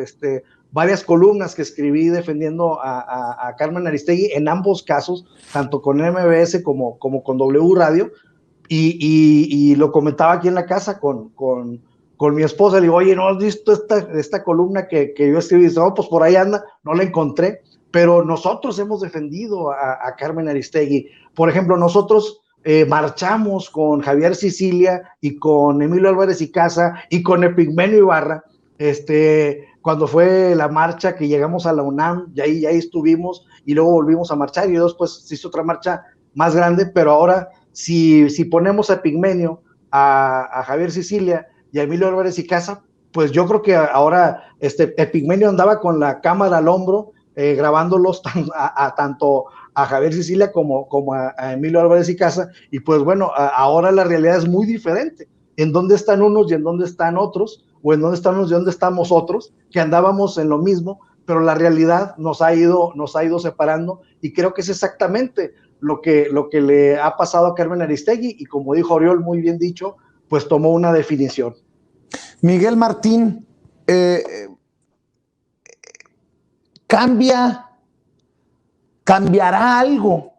[SPEAKER 3] varias columnas que escribí defendiendo a Carmen Aristegui en ambos casos, tanto con MBS como con W Radio, y lo comentaba aquí en la casa con mi esposa. Le digo, oye, ¿no has visto esta columna que yo escribí? Dice, no, pues por ahí anda, no la encontré. Pero nosotros hemos defendido a Carmen Aristegui. Por ejemplo, nosotros marchamos con Javier Sicilia y con Emilio Álvarez y Casa y con Epigmenio Ibarra, cuando fue la marcha que llegamos a la UNAM, y ahí estuvimos, y luego volvimos a marchar, y después se hizo otra marcha más grande. Pero ahora, si ponemos a Epigmenio, a Javier Sicilia y a Emilio Álvarez y Casa, pues yo creo que ahora Epigmenio andaba con la cámara al hombro, grabándolos tanto a Javier Sicilia como a Emilio Álvarez y Casa, y pues bueno, ahora la realidad es muy diferente. En dónde están unos y en dónde están otros, o en dónde están unos y dónde estamos otros, que andábamos en lo mismo, pero la realidad nos ha ido separando, y creo que es exactamente lo que le ha pasado a Carmen Aristegui, y como dijo Oriol, muy bien dicho, pues tomó una definición.
[SPEAKER 1] Miguel Martín, ¿cambiará algo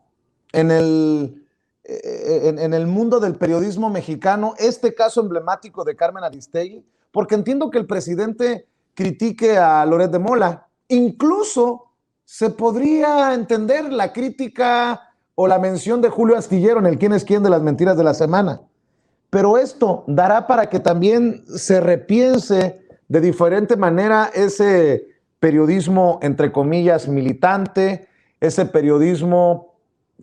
[SPEAKER 1] en el mundo del periodismo mexicano este caso emblemático de Carmen Aristegui? Porque entiendo que el presidente critique a Loret de Mola. Incluso se podría entender la crítica o la mención de Julio Astillero en el quién es quién de las mentiras de la semana. Pero esto dará para que también se repiense de diferente manera ese periodismo, entre comillas, militante, ese periodismo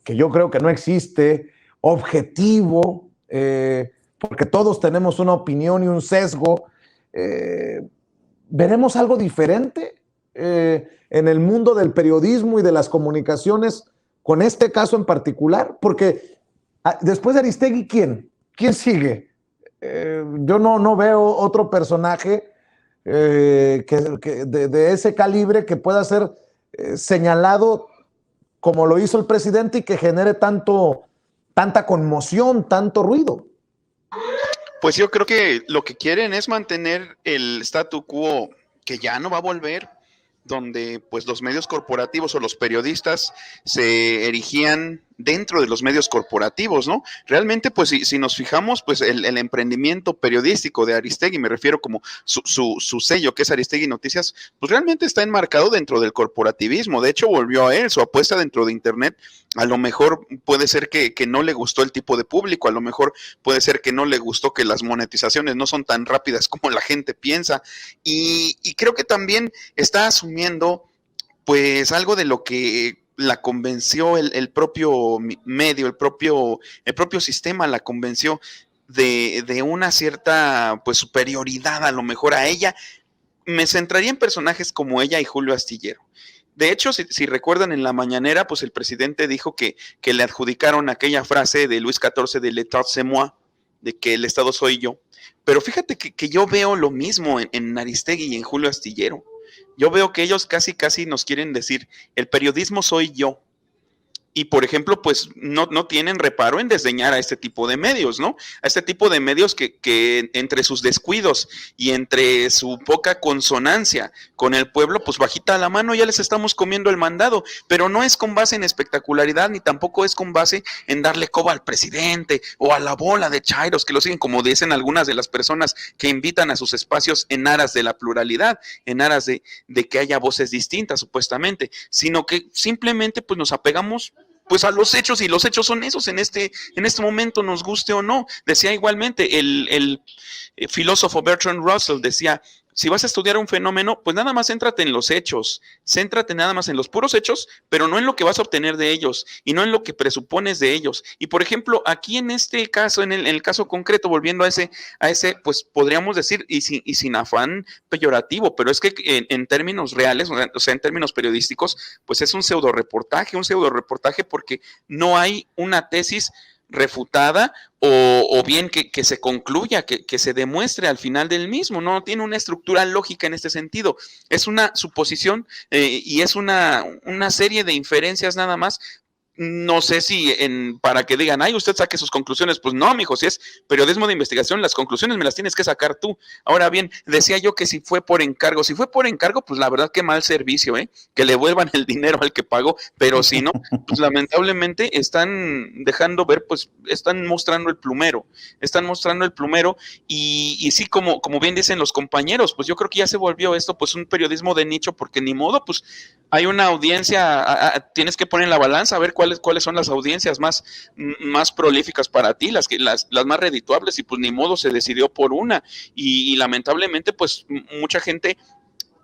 [SPEAKER 1] que yo creo que no existe, objetivo, porque todos tenemos una opinión y un sesgo. ¿Veremos algo diferente en el mundo del periodismo y de las comunicaciones con este caso en particular? Porque después de Aristegui, ¿quién sigue? Yo no veo otro personaje de ese calibre que pueda ser señalado como lo hizo el presidente y que genere tanta conmoción, tanto ruido.
[SPEAKER 4] Pues yo creo que lo que quieren es mantener el statu quo, que ya no va a volver, donde pues los medios corporativos o los periodistas se erigían dentro de los medios corporativos, ¿no? Realmente, pues si nos fijamos, pues el emprendimiento periodístico de Aristegui, me refiero como su sello, que es Aristegui Noticias, pues realmente está enmarcado dentro del corporativismo. De hecho, volvió a él, su apuesta dentro de Internet. A lo mejor puede ser que no le gustó el tipo de público, a lo mejor puede ser que no le gustó que las monetizaciones no son tan rápidas como la gente piensa, y creo que también está asumiendo pues algo de lo que la convenció el propio medio, el propio sistema la convenció de una cierta pues superioridad a lo mejor a ella. Me centraría en personajes como ella y Julio Astillero. De hecho, si recuerdan en la mañanera, pues el presidente dijo que le adjudicaron aquella frase de Luis XIV de l'État c'est moi, de que el Estado soy yo. Pero fíjate que yo veo lo mismo en Aristegui y en Julio Astillero. Yo veo que ellos casi nos quieren decir, el periodismo soy yo. Y, por ejemplo, pues no tienen reparo en desdeñar a este tipo de medios, ¿no? A este tipo de medios que entre sus descuidos y entre su poca consonancia con el pueblo, pues bajita la mano ya les estamos comiendo el mandado, pero no es con base en espectacularidad, ni tampoco es con base en darle coba al presidente o a la bola de chairos que lo siguen, como dicen algunas de las personas que invitan a sus espacios en aras de la pluralidad, en aras de que haya voces distintas, supuestamente, sino que simplemente pues nos apegamos pues a los hechos, y los hechos son esos en este momento, nos guste o no. Decía igualmente el filósofo Bertrand Russell, decía, si vas a estudiar un fenómeno, pues nada más céntrate en los hechos, céntrate nada más en los puros hechos, pero no en lo que vas a obtener de ellos y no en lo que presupones de ellos. Y por ejemplo, aquí en este caso, en el caso concreto, volviendo a ese, pues podríamos decir, y sin afán peyorativo, pero es que en términos reales, o sea, en términos periodísticos, pues es un pseudo reportaje porque no hay una tesis refutada o bien que se concluya, que se demuestre al final del mismo. No tiene una estructura lógica en este sentido, es una suposición y es una serie de inferencias nada más. No sé si para que digan, ay, usted saque sus conclusiones. Pues no, mijo, si es periodismo de investigación, las conclusiones me las tienes que sacar tú. Ahora bien, decía yo que si fue por encargo, pues la verdad que mal servicio, que le vuelvan el dinero al que pagó, pero si no, pues lamentablemente están dejando ver, pues están mostrando el plumero, y sí, como bien dicen los compañeros, pues yo creo que ya se volvió esto pues un periodismo de nicho, porque ni modo, pues hay una audiencia, tienes que poner en la balanza a ver cuáles son las audiencias más prolíficas para ti, las más redituables, y pues ni modo, se decidió por una, y lamentablemente pues mucha gente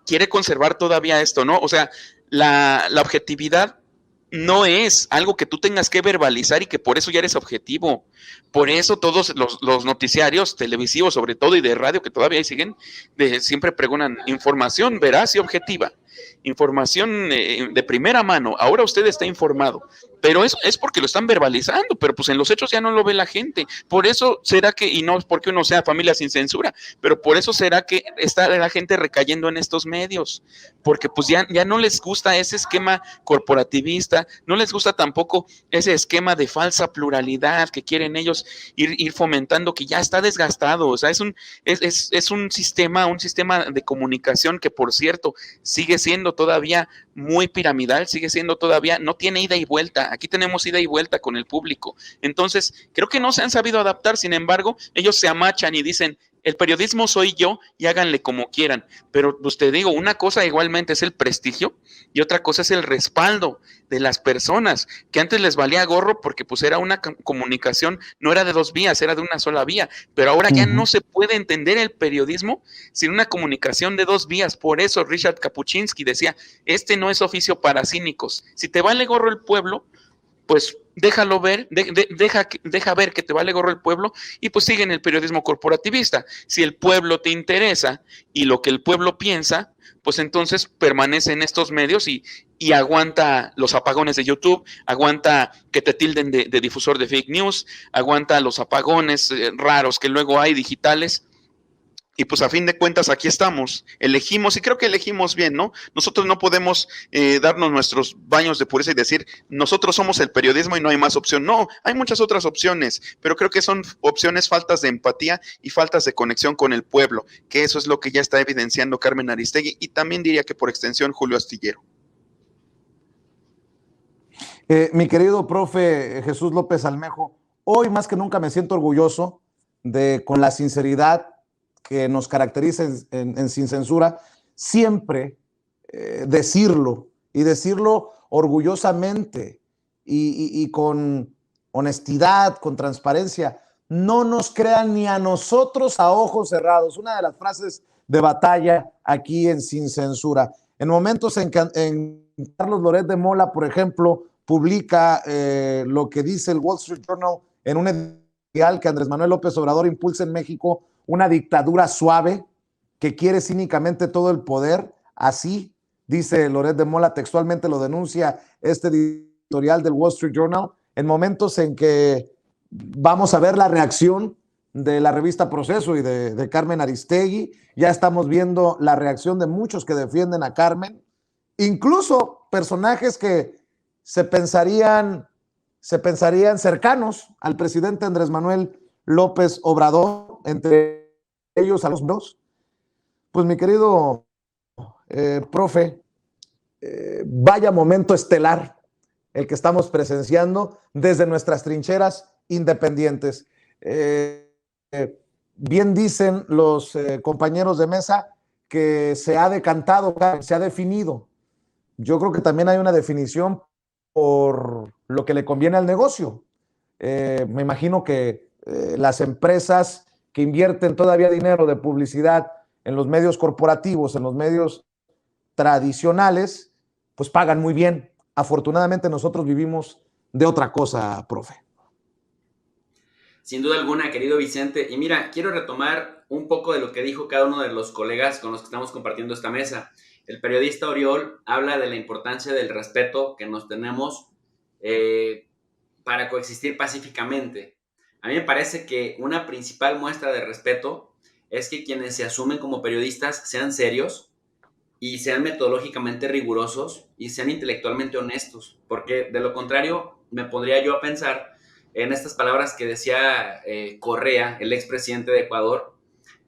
[SPEAKER 4] quiere conservar todavía esto, ¿no? O sea, la objetividad no es algo que tú tengas que verbalizar y que por eso ya eres objetivo. Por eso todos los noticiarios televisivos, sobre todo, y de radio, que todavía ahí siguen, siempre pregonan información veraz y objetiva, información de primera mano. Ahora usted está informado, pero eso es porque lo están verbalizando, pero pues en los hechos ya no lo ve la gente. Por eso será que, y no es porque uno sea familia sin censura, pero por eso será que está la gente recayendo en estos medios, porque pues ya no les gusta ese esquema corporativista, no les gusta tampoco ese esquema de falsa pluralidad que quieren ellos ir fomentando, que ya está desgastado. O sea, es un sistema de comunicación que, por cierto, sigue siendo todavía muy piramidal, sigue siendo todavía, no tiene ida y vuelta. Aquí tenemos ida y vuelta con el público. Entonces, creo que no se han sabido adaptar. Sin embargo, ellos se amachan y dicen, el periodismo soy yo y háganle como quieran. Pero pues te digo, una cosa igualmente es el prestigio y otra cosa es el respaldo de las personas, que antes les valía gorro porque pues era una comunicación, no era de dos vías, era de una sola vía, pero ahora ya no se puede entender el periodismo sin una comunicación de dos vías. Por eso Richard Kapuscinski decía, este no es oficio para cínicos. Si te vale gorro el pueblo, pues déjalo ver, deja ver que te vale gorro el pueblo, y pues sigue en el periodismo corporativista. Si el pueblo te interesa y lo que el pueblo piensa, pues entonces permanece en estos medios y aguanta los apagones de YouTube, aguanta que te tilden de difusor de fake news, aguanta los apagones raros que luego hay digitales. Y pues a fin de cuentas aquí estamos, elegimos, y creo que elegimos bien, ¿no? Nosotros no podemos darnos nuestros baños de pureza y decir, nosotros somos el periodismo y no hay más opción. No, hay muchas otras opciones, pero creo que son opciones faltas de empatía y faltas de conexión con el pueblo, que eso es lo que ya está evidenciando Carmen Aristegui, y también diría que por extensión Julio Astillero.
[SPEAKER 1] Mi querido profe Jesús López Almejo, hoy más que nunca me siento orgulloso con la sinceridad que nos caracteriza en Sin Censura, siempre decirlo, y decirlo orgullosamente y con honestidad, con transparencia. No nos crean ni a nosotros a ojos cerrados. Una de las frases de batalla aquí en Sin Censura. En momentos en que Carlos Loret de Mola, por ejemplo, publica lo que dice el Wall Street Journal en un editorial que Andrés Manuel López Obrador impulsa en México, una dictadura suave que quiere cínicamente todo el poder. Así dice Loret de Mola, textualmente lo denuncia este editorial del Wall Street Journal, en momentos en que vamos a ver la reacción de la revista Proceso y de Carmen Aristegui. Ya estamos viendo la reacción de muchos que defienden a Carmen, incluso personajes que se pensarían cercanos al presidente Andrés Manuel López Obrador, entre ellos a los dos. Pues mi querido profe, vaya momento estelar el que estamos presenciando desde nuestras trincheras independientes. Bien dicen los compañeros de mesa que se ha decantado, se ha definido. Yo creo que también hay una definición por lo que le conviene al negocio. Me imagino que las empresas que invierten todavía dinero de publicidad en los medios corporativos, en los medios tradicionales, pues pagan muy bien. Afortunadamente nosotros vivimos de otra cosa, profe.
[SPEAKER 8] Sin duda alguna, querido Vicente. Y mira, quiero retomar un poco de lo que dijo cada uno de los colegas con los que estamos compartiendo esta mesa. El periodista Oriol habla de la importancia del respeto que nos tenemos para coexistir pacíficamente. A mí me parece que una principal muestra de respeto es que quienes se asumen como periodistas sean serios y sean metodológicamente rigurosos y sean intelectualmente honestos, porque de lo contrario me pondría yo a pensar en estas palabras que decía Correa, el expresidente de Ecuador.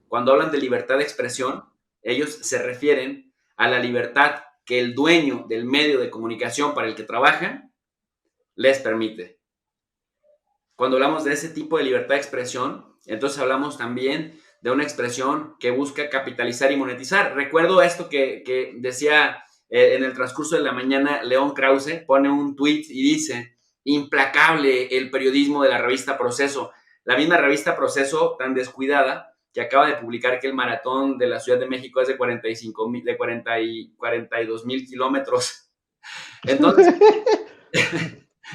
[SPEAKER 8] Cuando hablan de libertad de expresión, ellos se refieren a la libertad que el dueño del medio de comunicación para el que trabajan les permite. Cuando hablamos de ese tipo de libertad de expresión, entonces hablamos también de una expresión que busca capitalizar y monetizar. Recuerdo esto que decía en el transcurso de la mañana León Krause, pone un tweet y dice: implacable el periodismo de la revista Proceso. La misma revista Proceso, tan descuidada, que acaba de publicar que el maratón de la Ciudad de México es de 42,000 kilómetros. Entonces,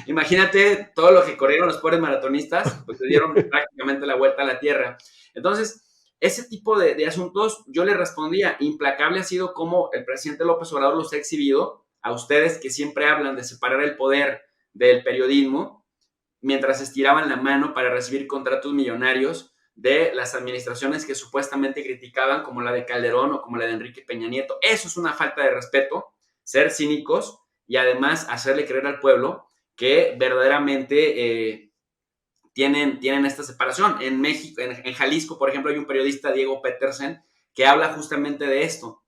[SPEAKER 8] imagínate todo lo que corrieron los pobres maratonistas, pues se dieron prácticamente la vuelta a la tierra. Entonces, ese tipo de asuntos, yo le respondía, implacable ha sido como el presidente López Obrador los ha exhibido a ustedes que siempre hablan de separar el poder del periodismo, mientras estiraban la mano para recibir contratos millonarios de las administraciones que supuestamente criticaban, como la de Calderón o como la de Enrique Peña Nieto. Eso es una falta de respeto, ser cínicos y además hacerle creer al pueblo que verdaderamente tienen esta separación. En México, en Jalisco, por ejemplo, hay un periodista, Diego Petersen, que habla justamente de esto.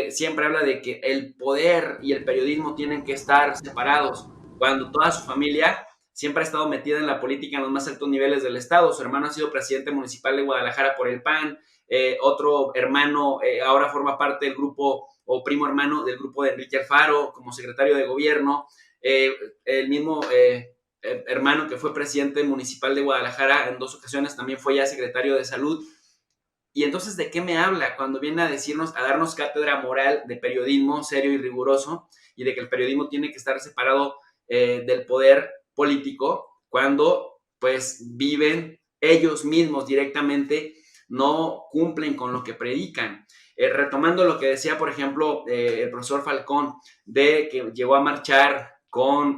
[SPEAKER 8] Siempre habla de que el poder y el periodismo tienen que estar separados, cuando toda su familia siempre ha estado metida en la política en los más altos niveles del estado. Su hermano ha sido presidente municipal de Guadalajara por el PAN, otro hermano ahora forma parte del grupo, o primo hermano del grupo de Enrique Alfaro como secretario de gobierno, el mismo hermano que fue presidente municipal de Guadalajara en 2 ocasiones también fue ya secretario de salud. Y entonces, ¿de qué me habla cuando viene a decirnos, a darnos cátedra moral de periodismo serio y riguroso, y de que el periodismo tiene que estar separado del poder político, cuando pues viven ellos mismos directamente, no cumplen con lo que predican? Retomando lo que decía, por ejemplo, el profesor Falcón, de que llegó a marchar con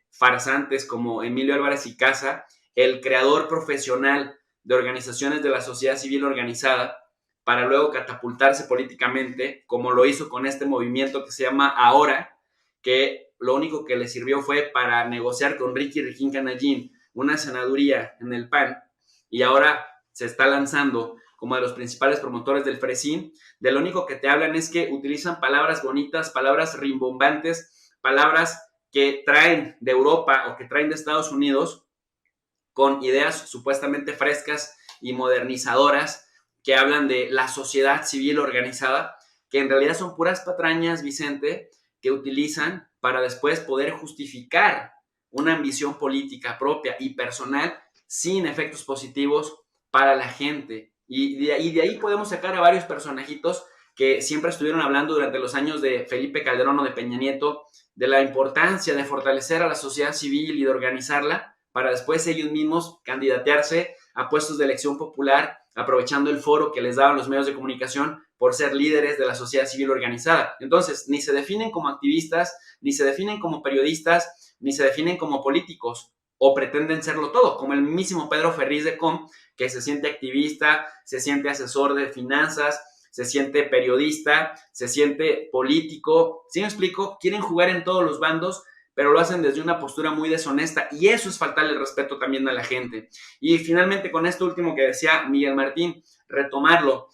[SPEAKER 8] farsantes como Emilio Álvarez y Casa, el creador profesional de organizaciones de la sociedad civil organizada, para luego catapultarse políticamente, como lo hizo con este movimiento que se llama Ahora, que lo único que le sirvió fue para negociar con Ricky Riquín Canallín una senaduría en el PAN, y ahora se está lanzando como de los principales promotores del Fresín. De lo único que te hablan es que utilizan palabras bonitas, palabras rimbombantes, palabras que traen de Europa o que traen de Estados Unidos, con ideas supuestamente frescas y modernizadoras, que hablan de la sociedad civil organizada, que en realidad son puras patrañas, Vicente, que utilizan para después poder justificar una ambición política propia y personal sin efectos positivos para la gente. Y de ahí podemos sacar a varios personajitos que siempre estuvieron hablando durante los años de Felipe Calderón o de Peña Nieto, de la importancia de fortalecer a la sociedad civil y de organizarla para después ellos mismos candidatearse a puestos de elección popular, aprovechando el foro que les daban los medios de comunicación por ser líderes de la sociedad civil organizada. Entonces, ni se definen como activistas, ni se definen como periodistas, ni se definen como políticos, o pretenden serlo todo, como el mismísimo Pedro Ferriz de Com, que se siente activista, se siente asesor de finanzas, se siente periodista, se siente político. ¿Sí me explico? Quieren jugar en todos los bandos, pero lo hacen desde una postura muy deshonesta, y eso es faltarle el respeto también a la gente. Y finalmente, con esto último que decía Miguel Martín, retomarlo,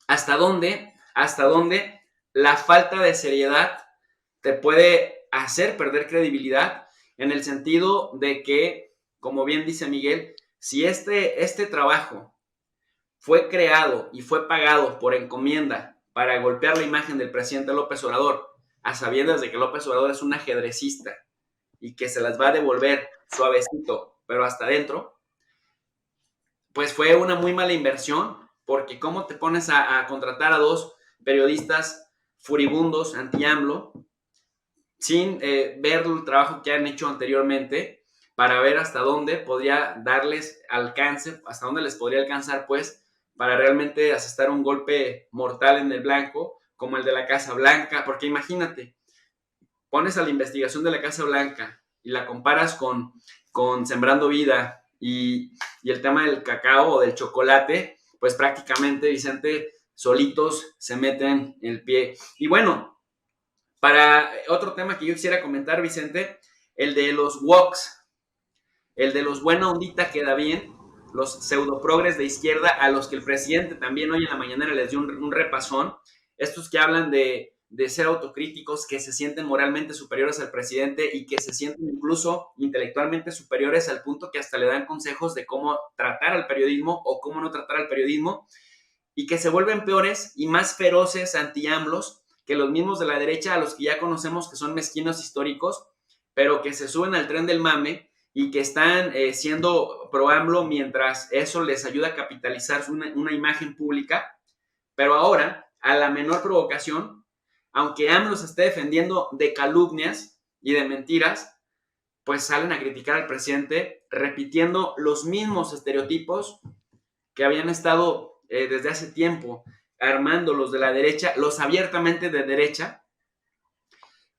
[SPEAKER 8] ¿hasta dónde la falta de seriedad te puede hacer perder credibilidad? En el sentido de que, como bien dice Miguel, si este trabajo fue creado y fue pagado por encomienda para golpear la imagen del presidente López Obrador, a sabiendas de que López Obrador es un ajedrecista y que se las va a devolver suavecito, pero hasta adentro, pues fue una muy mala inversión, porque ¿cómo te pones a contratar a dos periodistas furibundos anti-AMLO sin ver el trabajo que han hecho anteriormente para ver hasta dónde podría darles alcance, hasta dónde les podría alcanzar, pues, para realmente asestar un golpe mortal en el blanco, como el de la Casa Blanca? Porque imagínate, pones a la investigación de la Casa Blanca y la comparas con Sembrando Vida y el tema del cacao o del chocolate, pues prácticamente, Vicente, solitos se meten el pie. Y bueno, para otro tema que yo quisiera comentar, Vicente, el de los woks, el de los buena ondita queda bien, los pseudoprogres de izquierda, a los que el presidente también hoy en la mañanera les dio un repasón, estos que hablan de ser autocríticos, que se sienten moralmente superiores al presidente y que se sienten incluso intelectualmente superiores al punto que hasta le dan consejos de cómo tratar al periodismo o cómo no tratar al periodismo, y que se vuelven peores y más feroces anti-AMLOs que los mismos de la derecha, a los que ya conocemos que son mezquinos históricos, pero que se suben al tren del mame y que están siendo pro-AMLO mientras eso les ayuda a capitalizar una imagen pública. Pero ahora, a la menor provocación, aunque AMLO se esté defendiendo de calumnias y de mentiras, pues salen a criticar al presidente repitiendo los mismos estereotipos que habían estado desde hace tiempo armando los de la derecha, los abiertamente de derecha,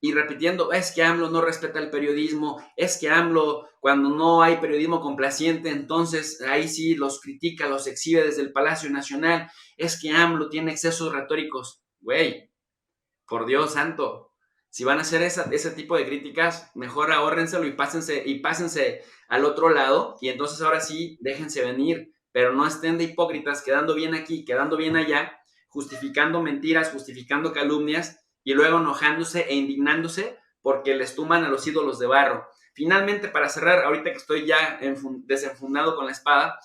[SPEAKER 8] y repitiendo, es que AMLO no respeta el periodismo, es que AMLO, cuando no hay periodismo complaciente, entonces ahí sí los critica, los exhibe desde el Palacio Nacional, es que AMLO tiene excesos retóricos. Güey, por Dios santo, si van a hacer ese tipo de críticas, mejor ahórrenselo y pásense al otro lado, y entonces ahora sí, déjense venir, pero no estén de hipócritas, quedando bien aquí, quedando bien allá, justificando mentiras, justificando calumnias, y luego enojándose e indignándose porque les tumban a los ídolos de barro. Finalmente, para cerrar, ahorita que estoy ya desenfundado con la espada,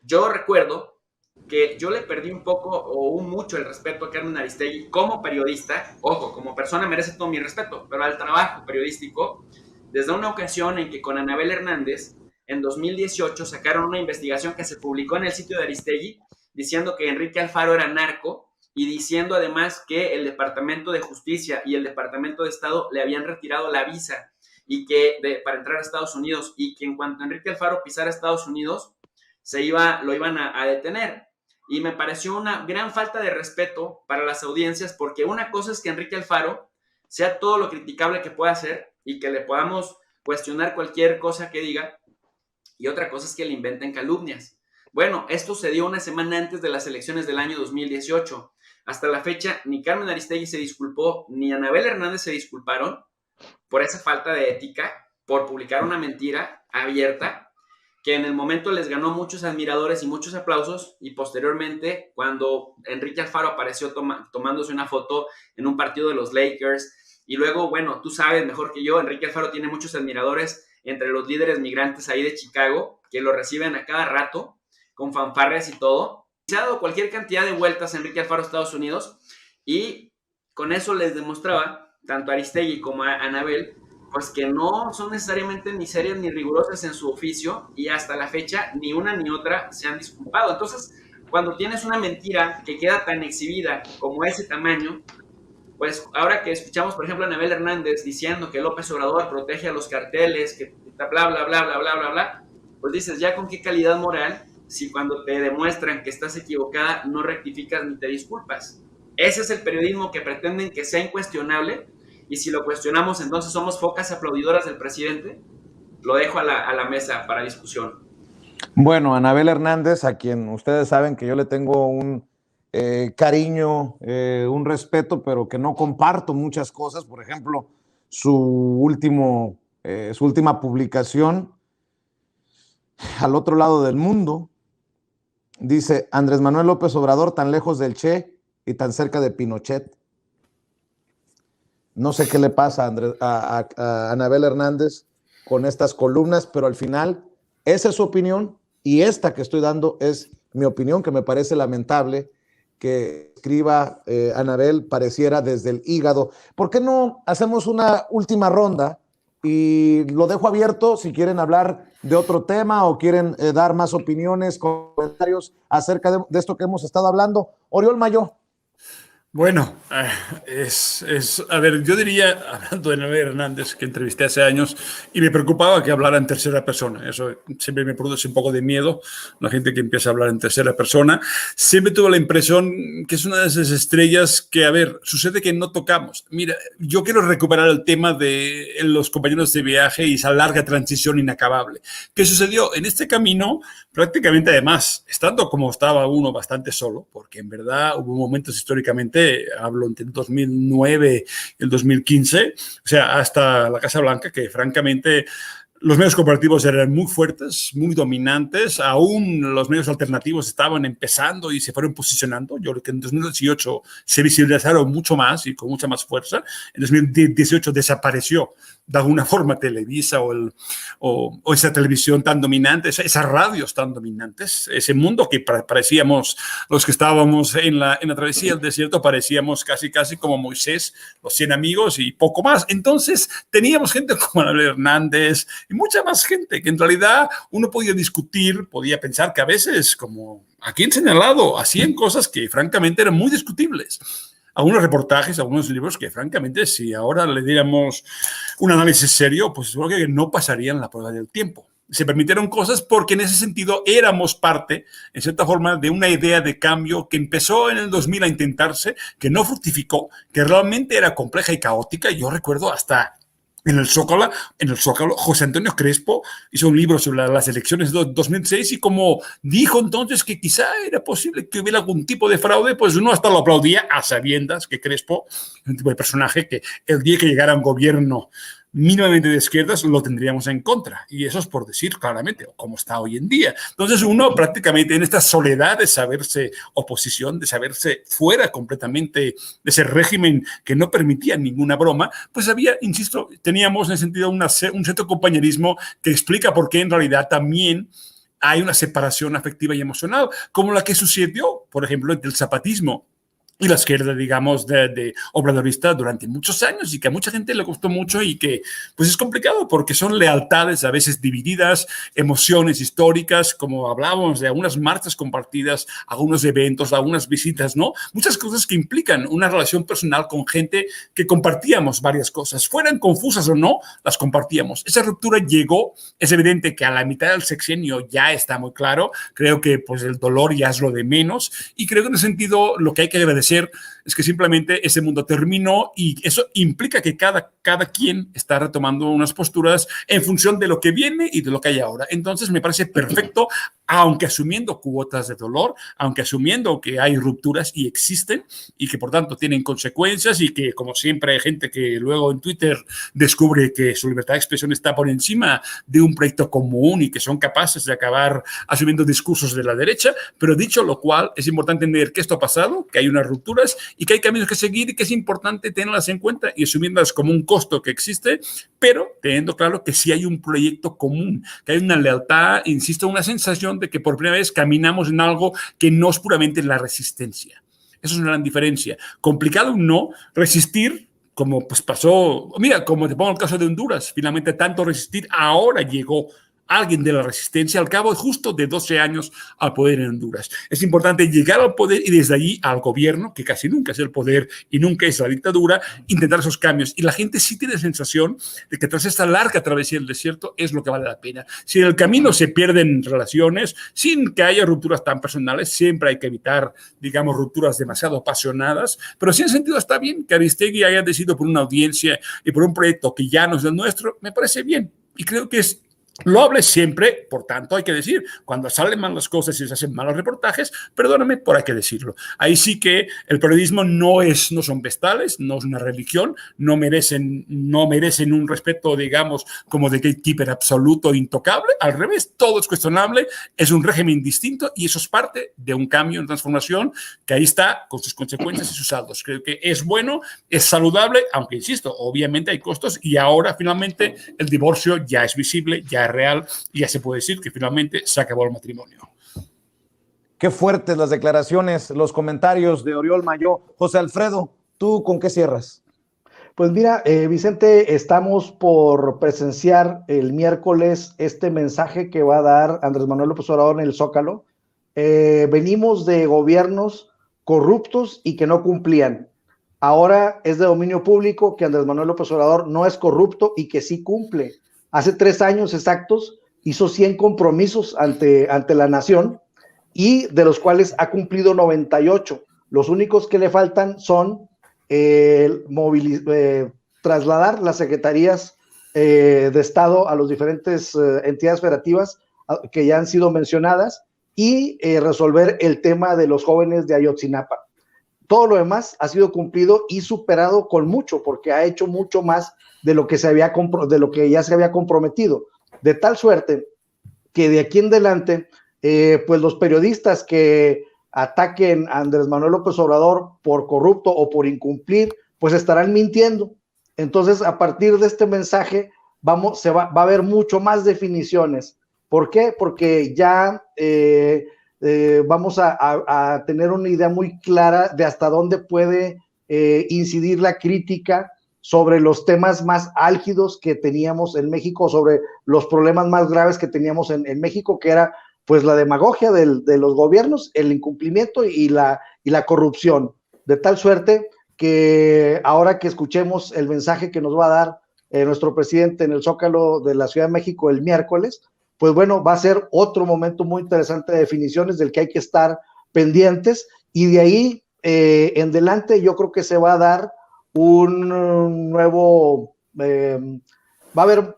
[SPEAKER 8] yo recuerdo que yo le perdí un poco o mucho el respeto a Carmen Aristegui como periodista. Ojo, como persona merece todo mi respeto, pero al trabajo periodístico, desde una ocasión en que con Anabel Hernández, en 2018, sacaron una investigación que se publicó en el sitio de Aristegui, diciendo que Enrique Alfaro era narco, y diciendo además que el Departamento de Justicia y el Departamento de Estado le habían retirado la visa y para entrar a Estados Unidos, y que en cuanto Enrique Alfaro pisara Estados Unidos, lo iban a detener. Y me pareció una gran falta de respeto para las audiencias, porque una cosa es que Enrique Alfaro sea todo lo criticable que pueda ser y que le podamos cuestionar cualquier cosa que diga, y otra cosa es que le inventen calumnias. Bueno, esto se dio una semana antes de las elecciones del año 2018. Hasta la fecha, ni Carmen Aristegui se disculpó, ni Anabel Hernández se disculparon por esa falta de ética, por publicar una mentira abierta, que en el momento les ganó muchos admiradores y muchos aplausos, y posteriormente, cuando Enrique Alfaro apareció tomándose una foto en un partido de los Lakers, y luego, bueno, tú sabes mejor que yo, Enrique Alfaro tiene muchos admiradores entre los líderes migrantes ahí de Chicago, que lo reciben a cada rato, con fanfarrias y todo. Se ha dado cualquier cantidad de vueltas Enrique Alfaro a Estados Unidos, y con eso les demostraba, tanto a Aristegui como a Anabel, pues que no son necesariamente ni serias ni rigurosas en su oficio, y hasta la fecha ni una ni otra se han disculpado. Entonces, cuando tienes una mentira que queda tan exhibida como ese tamaño, pues ahora que escuchamos, por ejemplo, a Anabel Hernández diciendo que López Obrador protege a los carteles, que bla, bla, bla, bla, bla, bla, bla, pues dices, ya con qué calidad moral, si cuando te demuestran que estás equivocada no rectificas ni te disculpas. Ese es el periodismo que pretenden que sea incuestionable, y si lo cuestionamos, entonces somos focas aplaudidoras del presidente. Lo dejo a la mesa para discusión.
[SPEAKER 1] Bueno, Anabel Hernández, a quien ustedes saben que yo le tengo un cariño, un respeto, pero que no comparto muchas cosas. Por ejemplo, su última publicación, Al otro lado del mundo. Dice: Andrés Manuel López Obrador, tan lejos del Che y tan cerca de Pinochet. No sé qué le pasa a Anabel Hernández con estas columnas, pero al final esa es su opinión y esta que estoy dando es mi opinión, que me parece lamentable que escriba Anabel, pareciera desde el hígado. ¿Por qué no hacemos una última ronda y lo dejo abierto si quieren hablar de otro tema o quieren dar más opiniones, comentarios acerca de esto que hemos estado hablando? Oriol Mayo.
[SPEAKER 2] Bueno, a ver, yo diría, hablando de Anabel Hernández, que entrevisté hace años, y me preocupaba que hablara en tercera persona. Eso siempre me produce un poco de miedo, la gente que empieza a hablar en tercera persona. Siempre tuve la impresión que es una de esas estrellas que, a ver, sucede que no tocamos. Mira, yo quiero recuperar el tema de los compañeros de viaje y esa larga transición inacabable. ¿Qué sucedió? En este camino, prácticamente además, estando como estaba uno bastante solo, porque en verdad hubo momentos históricamente, hablo entre el 2009 y el 2015, o sea, hasta la Casa Blanca, que francamente los medios corporativos eran muy fuertes, muy dominantes, aún los medios alternativos estaban empezando y se fueron posicionando. Yo creo que en 2018 se visibilizaron mucho más y con mucha más fuerza. En 2018 desapareció de alguna forma Televisa o esa televisión tan dominante, esas radios tan dominantes, ese mundo que parecíamos, los que estábamos en la travesía del desierto, parecíamos casi como Moisés, los 100 amigos y poco más. Entonces teníamos gente como Anabel Hernández y mucha más gente que en realidad uno podía discutir, podía pensar que a veces, como aquí en señalado, hacían cosas que francamente eran muy discutibles. Algunos reportajes, algunos libros que francamente si ahora le diéramos un análisis serio, pues creo que no pasarían la prueba del tiempo. Se permitieron cosas porque en ese sentido éramos parte, en cierta forma, de una idea de cambio que empezó en el 2000 a intentarse, que no fructificó, que realmente era compleja y caótica. Yo recuerdo hasta en el Zócalo, José Antonio Crespo hizo un libro sobre las elecciones de 2006 y como dijo entonces que quizá era posible que hubiera algún tipo de fraude, pues uno hasta lo aplaudía a sabiendas que Crespo es un tipo de personaje que el día que llegara a un gobierno mínimamente de izquierdas lo tendríamos en contra. Y eso es por decir claramente cómo está hoy en día. Entonces uno prácticamente en esta soledad de saberse oposición, de saberse fuera completamente de ese régimen que no permitía ninguna broma, pues había, insisto, teníamos en ese sentido un cierto compañerismo que explica por qué en realidad también hay una separación afectiva y emocional, como la que sucedió, por ejemplo, entre el zapatismo y la izquierda, digamos, de obradorista durante muchos años y que a mucha gente le gustó mucho y que pues es complicado porque son lealtades a veces divididas, emociones históricas, como hablábamos de algunas marchas compartidas, algunos eventos, algunas visitas, ¿no? Muchas cosas que implican una relación personal con gente que compartíamos varias cosas, fueran confusas o no, las compartíamos. Esa ruptura llegó, es evidente que a la mitad del sexenio ya está muy claro, creo que pues el dolor ya es lo de menos y creo que en ese sentido lo que hay que agradecer es que simplemente ese mundo terminó y eso implica que cada quien está retomando unas posturas en función de lo que viene y de lo que hay ahora. Entonces me parece perfecto, aunque asumiendo cuotas de dolor, aunque asumiendo que hay rupturas y existen y que por tanto tienen consecuencias y que como siempre hay gente que luego en Twitter descubre que su libertad de expresión está por encima de un proyecto común y que son capaces de acabar asumiendo discursos de la derecha, pero dicho lo cual es importante entender que esto ha pasado, que hay unas rupturas y que hay caminos que seguir y que es importante tenerlas en cuenta y asumirlas como un costo que existe, pero teniendo claro que sí hay un proyecto común, que hay una lealtad, insisto, una sensación de que por primera vez caminamos en algo que no es puramente la resistencia. Eso es una gran diferencia. Complicado no resistir, como pues pasó, mira, como te pongo el caso de Honduras, finalmente tanto resistir, ahora llegó alguien de la resistencia al cabo justo de 12 años al poder en Honduras. Es importante llegar al poder y desde allí al gobierno, que casi nunca es el poder y nunca es la dictadura, intentar esos cambios. Y la gente sí tiene la sensación de que tras esta larga travesía del desierto es lo que vale la pena. Si en el camino se pierden relaciones, sin que haya rupturas tan personales, siempre hay que evitar, digamos, rupturas demasiado apasionadas, pero si en sentido está bien que Aristegui haya decidido por una audiencia y por un proyecto que ya no es el nuestro, me parece bien. Y creo que es Loable siempre, por tanto, hay que decir, cuando salen mal las cosas y se hacen malos reportajes, perdóname, por hay que decirlo. Ahí sí que el periodismo no son vestales, no es una religión, no merecen un respeto, digamos, como de gatekeeper absoluto, intocable. Al revés, todo es cuestionable, es un régimen distinto y eso es parte de un cambio, una transformación que ahí está con sus consecuencias y sus saldos. Creo que es bueno, es saludable, aunque insisto, obviamente hay costos y ahora finalmente el divorcio ya es visible, ya es real y ya se puede decir que finalmente se acabó el matrimonio.
[SPEAKER 1] Qué fuertes las declaraciones, los comentarios de Oriol Mayó. José Alfredo, ¿tú con qué cierras?
[SPEAKER 3] Pues mira, Vicente, estamos por presenciar el miércoles este mensaje que va a dar Andrés Manuel López Obrador en el Zócalo. Venimos de gobiernos corruptos y que no cumplían. Ahora es de dominio público que Andrés Manuel López Obrador no es corrupto y que sí cumple. Hace 3 años exactos hizo 100 compromisos ante la nación y de los cuales ha cumplido 98. Los únicos que le faltan son trasladar las secretarías de Estado a las diferentes entidades federativas que ya han sido mencionadas y resolver el tema de los jóvenes de Ayotzinapa. Todo lo demás ha sido cumplido y superado con mucho, porque ha hecho mucho más de lo que ya se había comprometido, de tal suerte que de aquí en adelante, pues los periodistas que ataquen a Andrés Manuel López Obrador por corrupto o por incumplir, pues estarán mintiendo. Entonces, a partir de este mensaje, va a haber mucho más definiciones. ¿Por qué? Porque ya vamos a tener una idea muy clara de hasta dónde puede incidir la crítica sobre los temas más álgidos que teníamos en México, sobre los problemas más graves que teníamos en México, que era pues la demagogia de los gobiernos, el incumplimiento y la corrupción, de tal suerte que ahora que escuchemos el mensaje que nos va a dar nuestro presidente en el Zócalo de la Ciudad de México el miércoles, pues bueno, va a ser otro momento muy interesante de definiciones del que hay que estar pendientes y de ahí en adelante yo creo que se va a dar un nuevo, va a haber,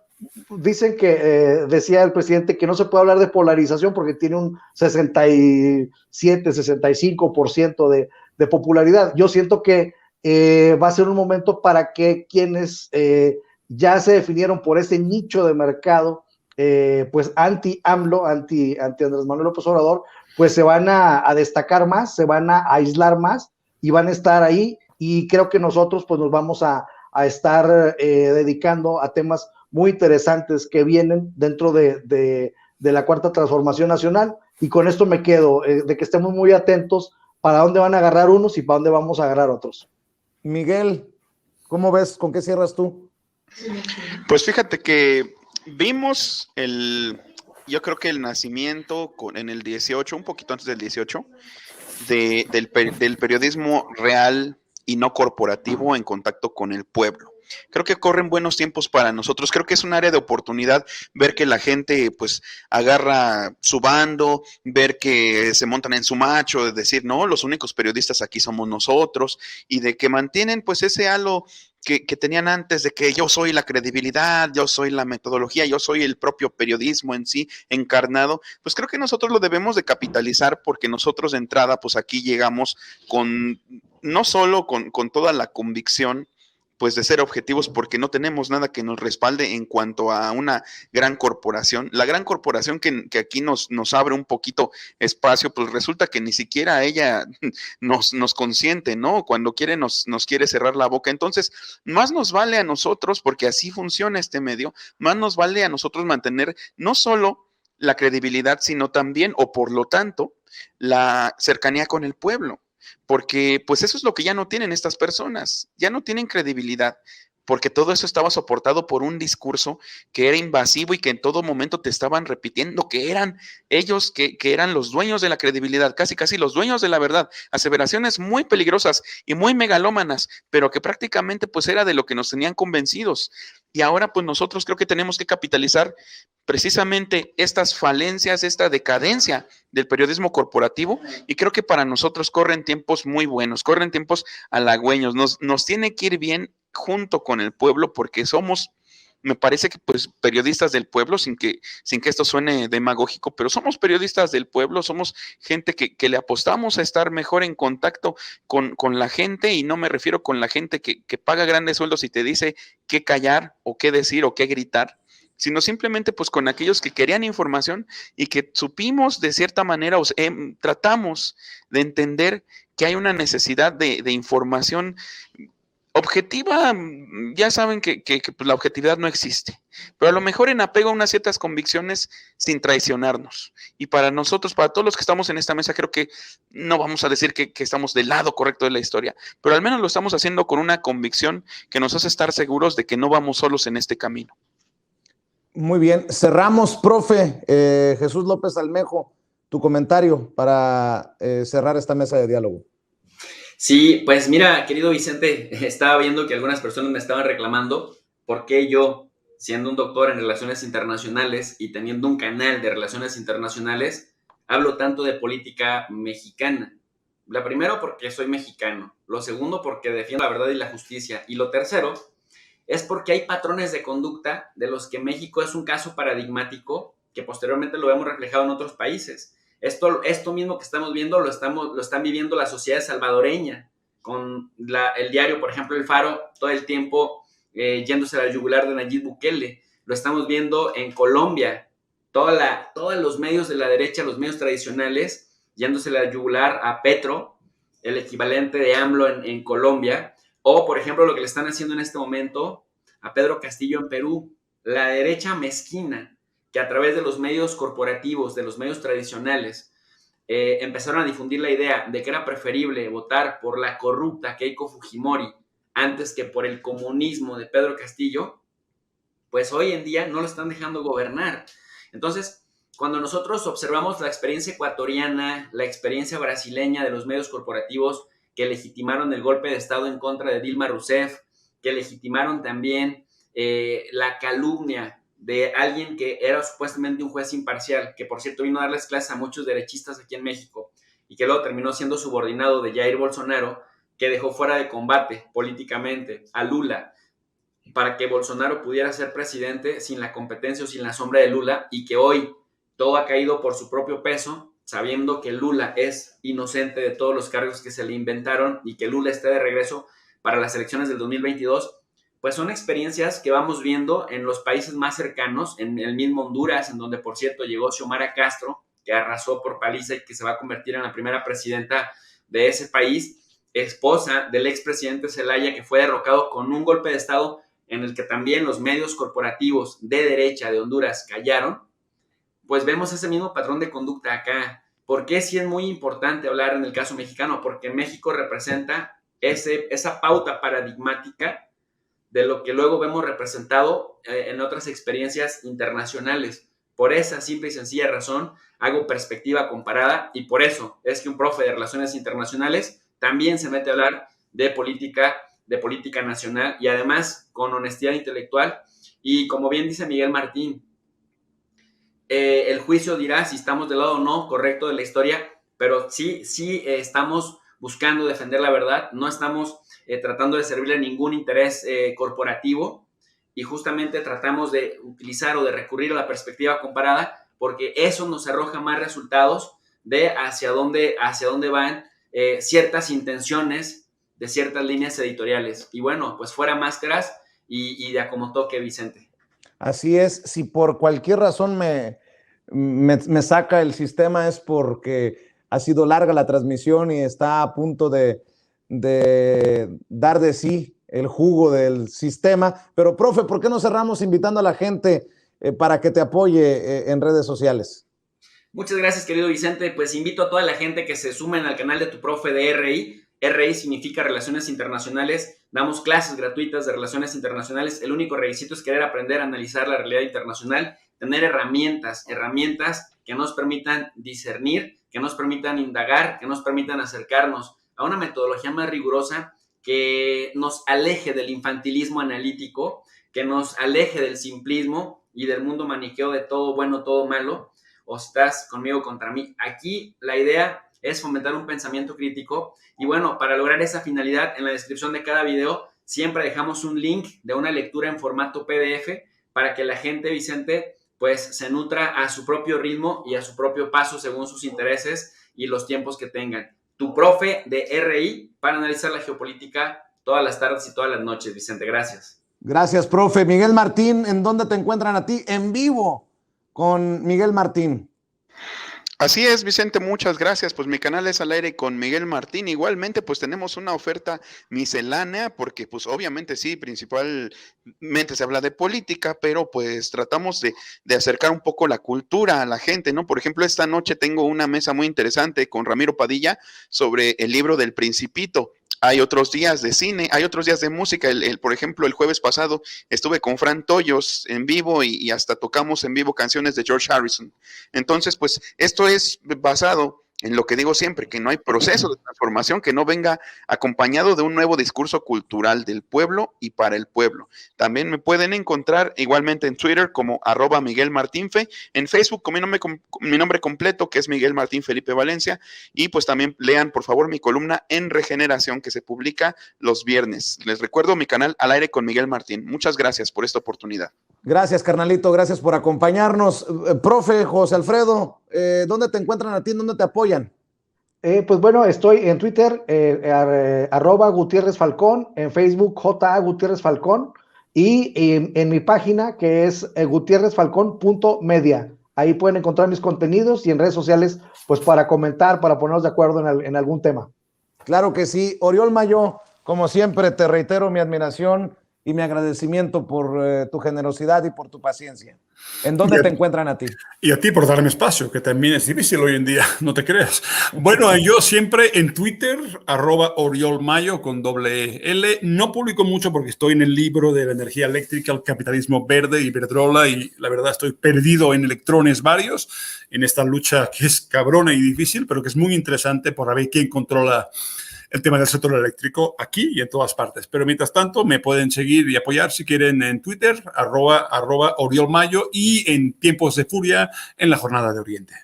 [SPEAKER 3] dicen que decía el presidente que no se puede hablar de polarización porque tiene un 67-65% de popularidad. Yo siento que va a ser un momento para que quienes ya se definieron por ese nicho de mercado, pues anti-AMLO, anti Andrés Manuel López Obrador, pues se van a destacar más, se van a aislar más y van a estar ahí. Y creo que nosotros pues nos vamos a estar dedicando a temas muy interesantes que vienen dentro de la Cuarta Transformación Nacional. Y con esto me quedo, de que estemos muy atentos para dónde van a agarrar unos y para dónde vamos a agarrar otros.
[SPEAKER 1] Miguel, ¿cómo ves? ¿Con qué cierras tú?
[SPEAKER 4] Pues fíjate que vimos yo creo que el nacimiento en el 18, un poquito antes del 18, del periodismo real y no corporativo en contacto con el pueblo. Creo que corren buenos tiempos para nosotros. Creo que es un área de oportunidad ver que la gente pues agarra su bando, ver que se montan en su macho, de decir, no, los únicos periodistas aquí somos nosotros, y de que mantienen pues ese halo que tenían antes de que yo soy la credibilidad, yo soy la metodología, yo soy el propio periodismo en sí encarnado. Pues creo que nosotros lo debemos de capitalizar, porque nosotros de entrada pues aquí llegamos no solo con toda la convicción pues de ser objetivos, porque no tenemos nada que nos respalde en cuanto a una gran corporación. La gran corporación que aquí nos abre un poquito espacio, pues resulta que ni siquiera ella nos consiente, ¿no? Cuando quiere nos quiere cerrar la boca. Entonces, más nos vale a nosotros, porque así funciona este medio, más nos vale a nosotros mantener no solo la credibilidad, sino también, o por lo tanto, la cercanía con el pueblo. Porque pues eso es lo que ya no tienen estas personas, ya no tienen credibilidad, porque todo eso estaba soportado por un discurso que era invasivo y que en todo momento te estaban repitiendo que eran ellos, que eran los dueños de la credibilidad, casi los dueños de la verdad, aseveraciones muy peligrosas y muy megalómanas, pero que prácticamente pues era de lo que nos tenían convencidos. Y ahora pues nosotros creo que tenemos que capitalizar precisamente estas falencias, esta decadencia del periodismo corporativo, y creo que para nosotros corren tiempos muy buenos, corren tiempos halagüeños, nos tiene que ir bien junto con el pueblo, porque somos me parece que pues periodistas del pueblo, sin que esto suene demagógico, pero somos periodistas del pueblo, somos gente que le apostamos a estar mejor en contacto con la gente, y no me refiero con la gente que paga grandes sueldos y te dice qué callar o qué decir o qué gritar, sino simplemente pues con aquellos que querían información y que supimos de cierta manera, tratamos de entender que hay una necesidad de información objetiva. Ya saben que pues, la objetividad no existe, pero a lo mejor en apego a unas ciertas convicciones sin traicionarnos. Y para nosotros, para todos los que estamos en esta mesa, creo que no vamos a decir que estamos del lado correcto de la historia, pero al menos lo estamos haciendo con una convicción que nos hace estar seguros de que no vamos solos en este camino.
[SPEAKER 1] Muy bien, cerramos, profe. Jesús López Almejo, tu comentario para cerrar esta mesa de diálogo.
[SPEAKER 8] Sí, pues mira, querido Vicente, estaba viendo que algunas personas me estaban reclamando por qué yo, siendo un doctor en relaciones internacionales y teniendo un canal de relaciones internacionales, hablo tanto de política mexicana. La primero, porque soy mexicano. Lo segundo, porque defiendo la verdad y la justicia. Y lo tercero, es porque hay patrones de conducta de los que México es un caso paradigmático que posteriormente lo vemos reflejado en otros países. Esto mismo que estamos viendo lo están viviendo la sociedad salvadoreña, con el diario, por ejemplo, El Faro, todo el tiempo yéndose a la yugular de Nayib Bukele. Lo estamos viendo en Colombia, todos los medios de la derecha, los medios tradicionales, yéndose a la yugular a Petro, el equivalente de AMLO en Colombia, o, por ejemplo, lo que le están haciendo en este momento a Pedro Castillo en Perú, la derecha mezquina, que a través de los medios corporativos, de los medios tradicionales, empezaron a difundir la idea de que era preferible votar por la corrupta Keiko Fujimori antes que por el comunismo de Pedro Castillo, pues hoy en día no lo están dejando gobernar. Entonces, cuando nosotros observamos la experiencia ecuatoriana, la experiencia brasileña de los medios corporativos que legitimaron el golpe de Estado en contra de Dilma Rousseff, que legitimaron también la calumnia de alguien que era supuestamente un juez imparcial, que por cierto vino a darles clases a muchos derechistas aquí en México y que luego terminó siendo subordinado de Jair Bolsonaro, que dejó fuera de combate políticamente a Lula para que Bolsonaro pudiera ser presidente sin la competencia o sin la sombra de Lula, y que hoy todo ha caído por su propio peso, sabiendo que Lula es inocente de todos los cargos que se le inventaron y que Lula esté de regreso para las elecciones del 2022. Pues son experiencias que vamos viendo en los países más cercanos, en el mismo Honduras, en donde, por cierto, llegó Xiomara Castro, que arrasó por paliza y que se va a convertir en la primera presidenta de ese país, esposa del expresidente Zelaya, que fue derrocado con un golpe de Estado en el que también los medios corporativos de derecha de Honduras callaron. Pues vemos ese mismo patrón de conducta acá. ¿Por qué sí es muy importante hablar en el caso mexicano? Porque México representa esa pauta paradigmática de lo que luego vemos representado en otras experiencias internacionales. Por esa simple y sencilla razón hago perspectiva comparada, y por eso es que un profe de Relaciones Internacionales también se mete a hablar de política nacional, y además con honestidad intelectual. Y como bien dice Miguel Martín, el juicio dirá si estamos del lado o no correcto de la historia, pero sí estamos buscando defender la verdad, no estamos tratando de servirle a ningún interés corporativo, y justamente tratamos de utilizar o de recurrir a la perspectiva comparada, porque eso nos arroja más resultados de hacia dónde van ciertas intenciones de ciertas líneas editoriales. Y bueno, pues fuera máscaras y de a como toque, Vicente.
[SPEAKER 1] Así es. Si por cualquier razón me saca el sistema, es porque ha sido larga la transmisión y está a punto de dar de sí el jugo del sistema. Pero, profe, ¿por qué no cerramos invitando a la gente para que te apoye en redes sociales?
[SPEAKER 8] Muchas gracias, querido Vicente. Pues invito a toda la gente que se sumen al canal de tu profe de RI. RI significa Relaciones Internacionales. Damos clases gratuitas de Relaciones Internacionales. El único requisito es querer aprender a analizar la realidad internacional, tener herramientas que nos permitan discernir, que nos permitan indagar, que nos permitan acercarnos a una metodología más rigurosa, que nos aleje del infantilismo analítico, que nos aleje del simplismo y del mundo maniqueo de todo bueno, todo malo, o estás conmigo o contra mí. Aquí la idea es fomentar un pensamiento crítico, y bueno, para lograr esa finalidad, en la descripción de cada video siempre dejamos un link de una lectura en formato PDF para que la gente, Vicente, pues se nutra a su propio ritmo y a su propio paso según sus intereses y los tiempos que tengan. Tu profe de RI para analizar la geopolítica todas las tardes y todas las noches, Vicente. Gracias.
[SPEAKER 1] Gracias, profe. Miguel Martín, ¿en dónde te encuentran a ti? En vivo con Miguel Martín.
[SPEAKER 4] Así es, Vicente, muchas gracias. Pues mi canal es Al Aire con Miguel Martín. Igualmente, pues tenemos una oferta miscelánea, porque pues obviamente sí, principalmente se habla de política, pero pues tratamos de acercar un poco la cultura a la gente, ¿no? Por ejemplo, esta noche tengo una mesa muy interesante con Ramiro Padilla sobre el libro del Principito. Hay otros días de cine, hay otros días de música. Por ejemplo, el jueves pasado estuve con Fran Toyos en vivo y hasta tocamos en vivo canciones de George Harrison. Entonces, pues esto es basado en lo que digo siempre, que no hay proceso de transformación que no venga acompañado de un nuevo discurso cultural del pueblo y para el pueblo. También me pueden encontrar igualmente en Twitter como @MiguelMartinfe, en Facebook con mi nombre completo, que es Miguel Martín Felipe Valencia, y pues también lean por favor mi columna en Regeneración, que se publica los viernes. Les recuerdo mi canal Al Aire con Miguel Martín. Muchas gracias por esta oportunidad.
[SPEAKER 1] Gracias, carnalito, gracias por acompañarnos. Profe José Alfredo, ¿dónde te encuentran a ti? ¿Dónde te apoyan?
[SPEAKER 3] Pues bueno, estoy en Twitter, @Gutiérrez Falcón, en Facebook, J.A. Gutiérrez Falcón, y en mi página, que es gutierrezfalcón.media. Ahí pueden encontrar mis contenidos y en redes sociales, pues para comentar, para ponernos de acuerdo en algún tema.
[SPEAKER 1] Claro que sí. Oriol Mayo, como siempre, te reitero mi admiración y mi agradecimiento por tu generosidad y por tu paciencia. ¿En dónde te encuentran a ti?
[SPEAKER 2] Y a ti por darme espacio, que también es difícil hoy en día, no te creas. Bueno, yo siempre en Twitter, @OriolMayo con doble L. No publico mucho porque estoy en el libro de la energía eléctrica, el capitalismo verde y Iberdrola, y la verdad estoy perdido en electrones varios, en esta lucha que es cabrona y difícil, pero que es muy interesante por ver quién controla el tema del sector eléctrico aquí y en todas partes. Pero mientras tanto, me pueden seguir y apoyar si quieren en Twitter, @OriolMayo, y en Tiempos de Furia en la Jornada de Oriente.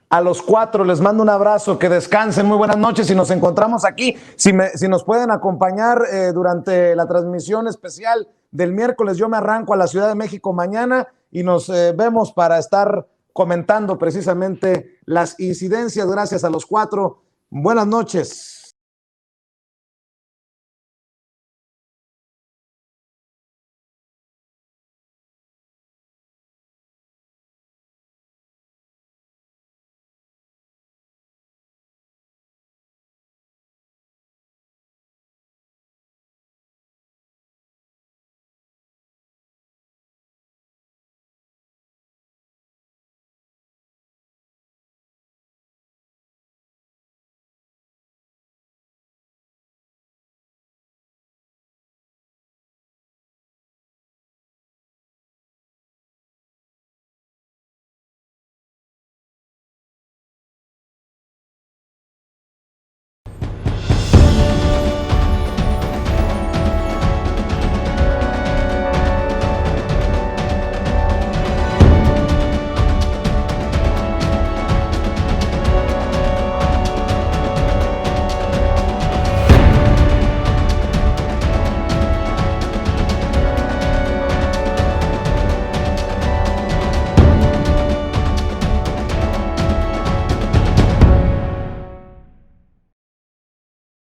[SPEAKER 1] A los 4 les mando un abrazo, que descansen, muy buenas noches y nos encontramos aquí. Si nos pueden acompañar durante la transmisión especial del miércoles, yo me arranco a la Ciudad de México mañana y nos vemos para estar comentando precisamente las incidencias. Gracias a los 4. Buenas noches.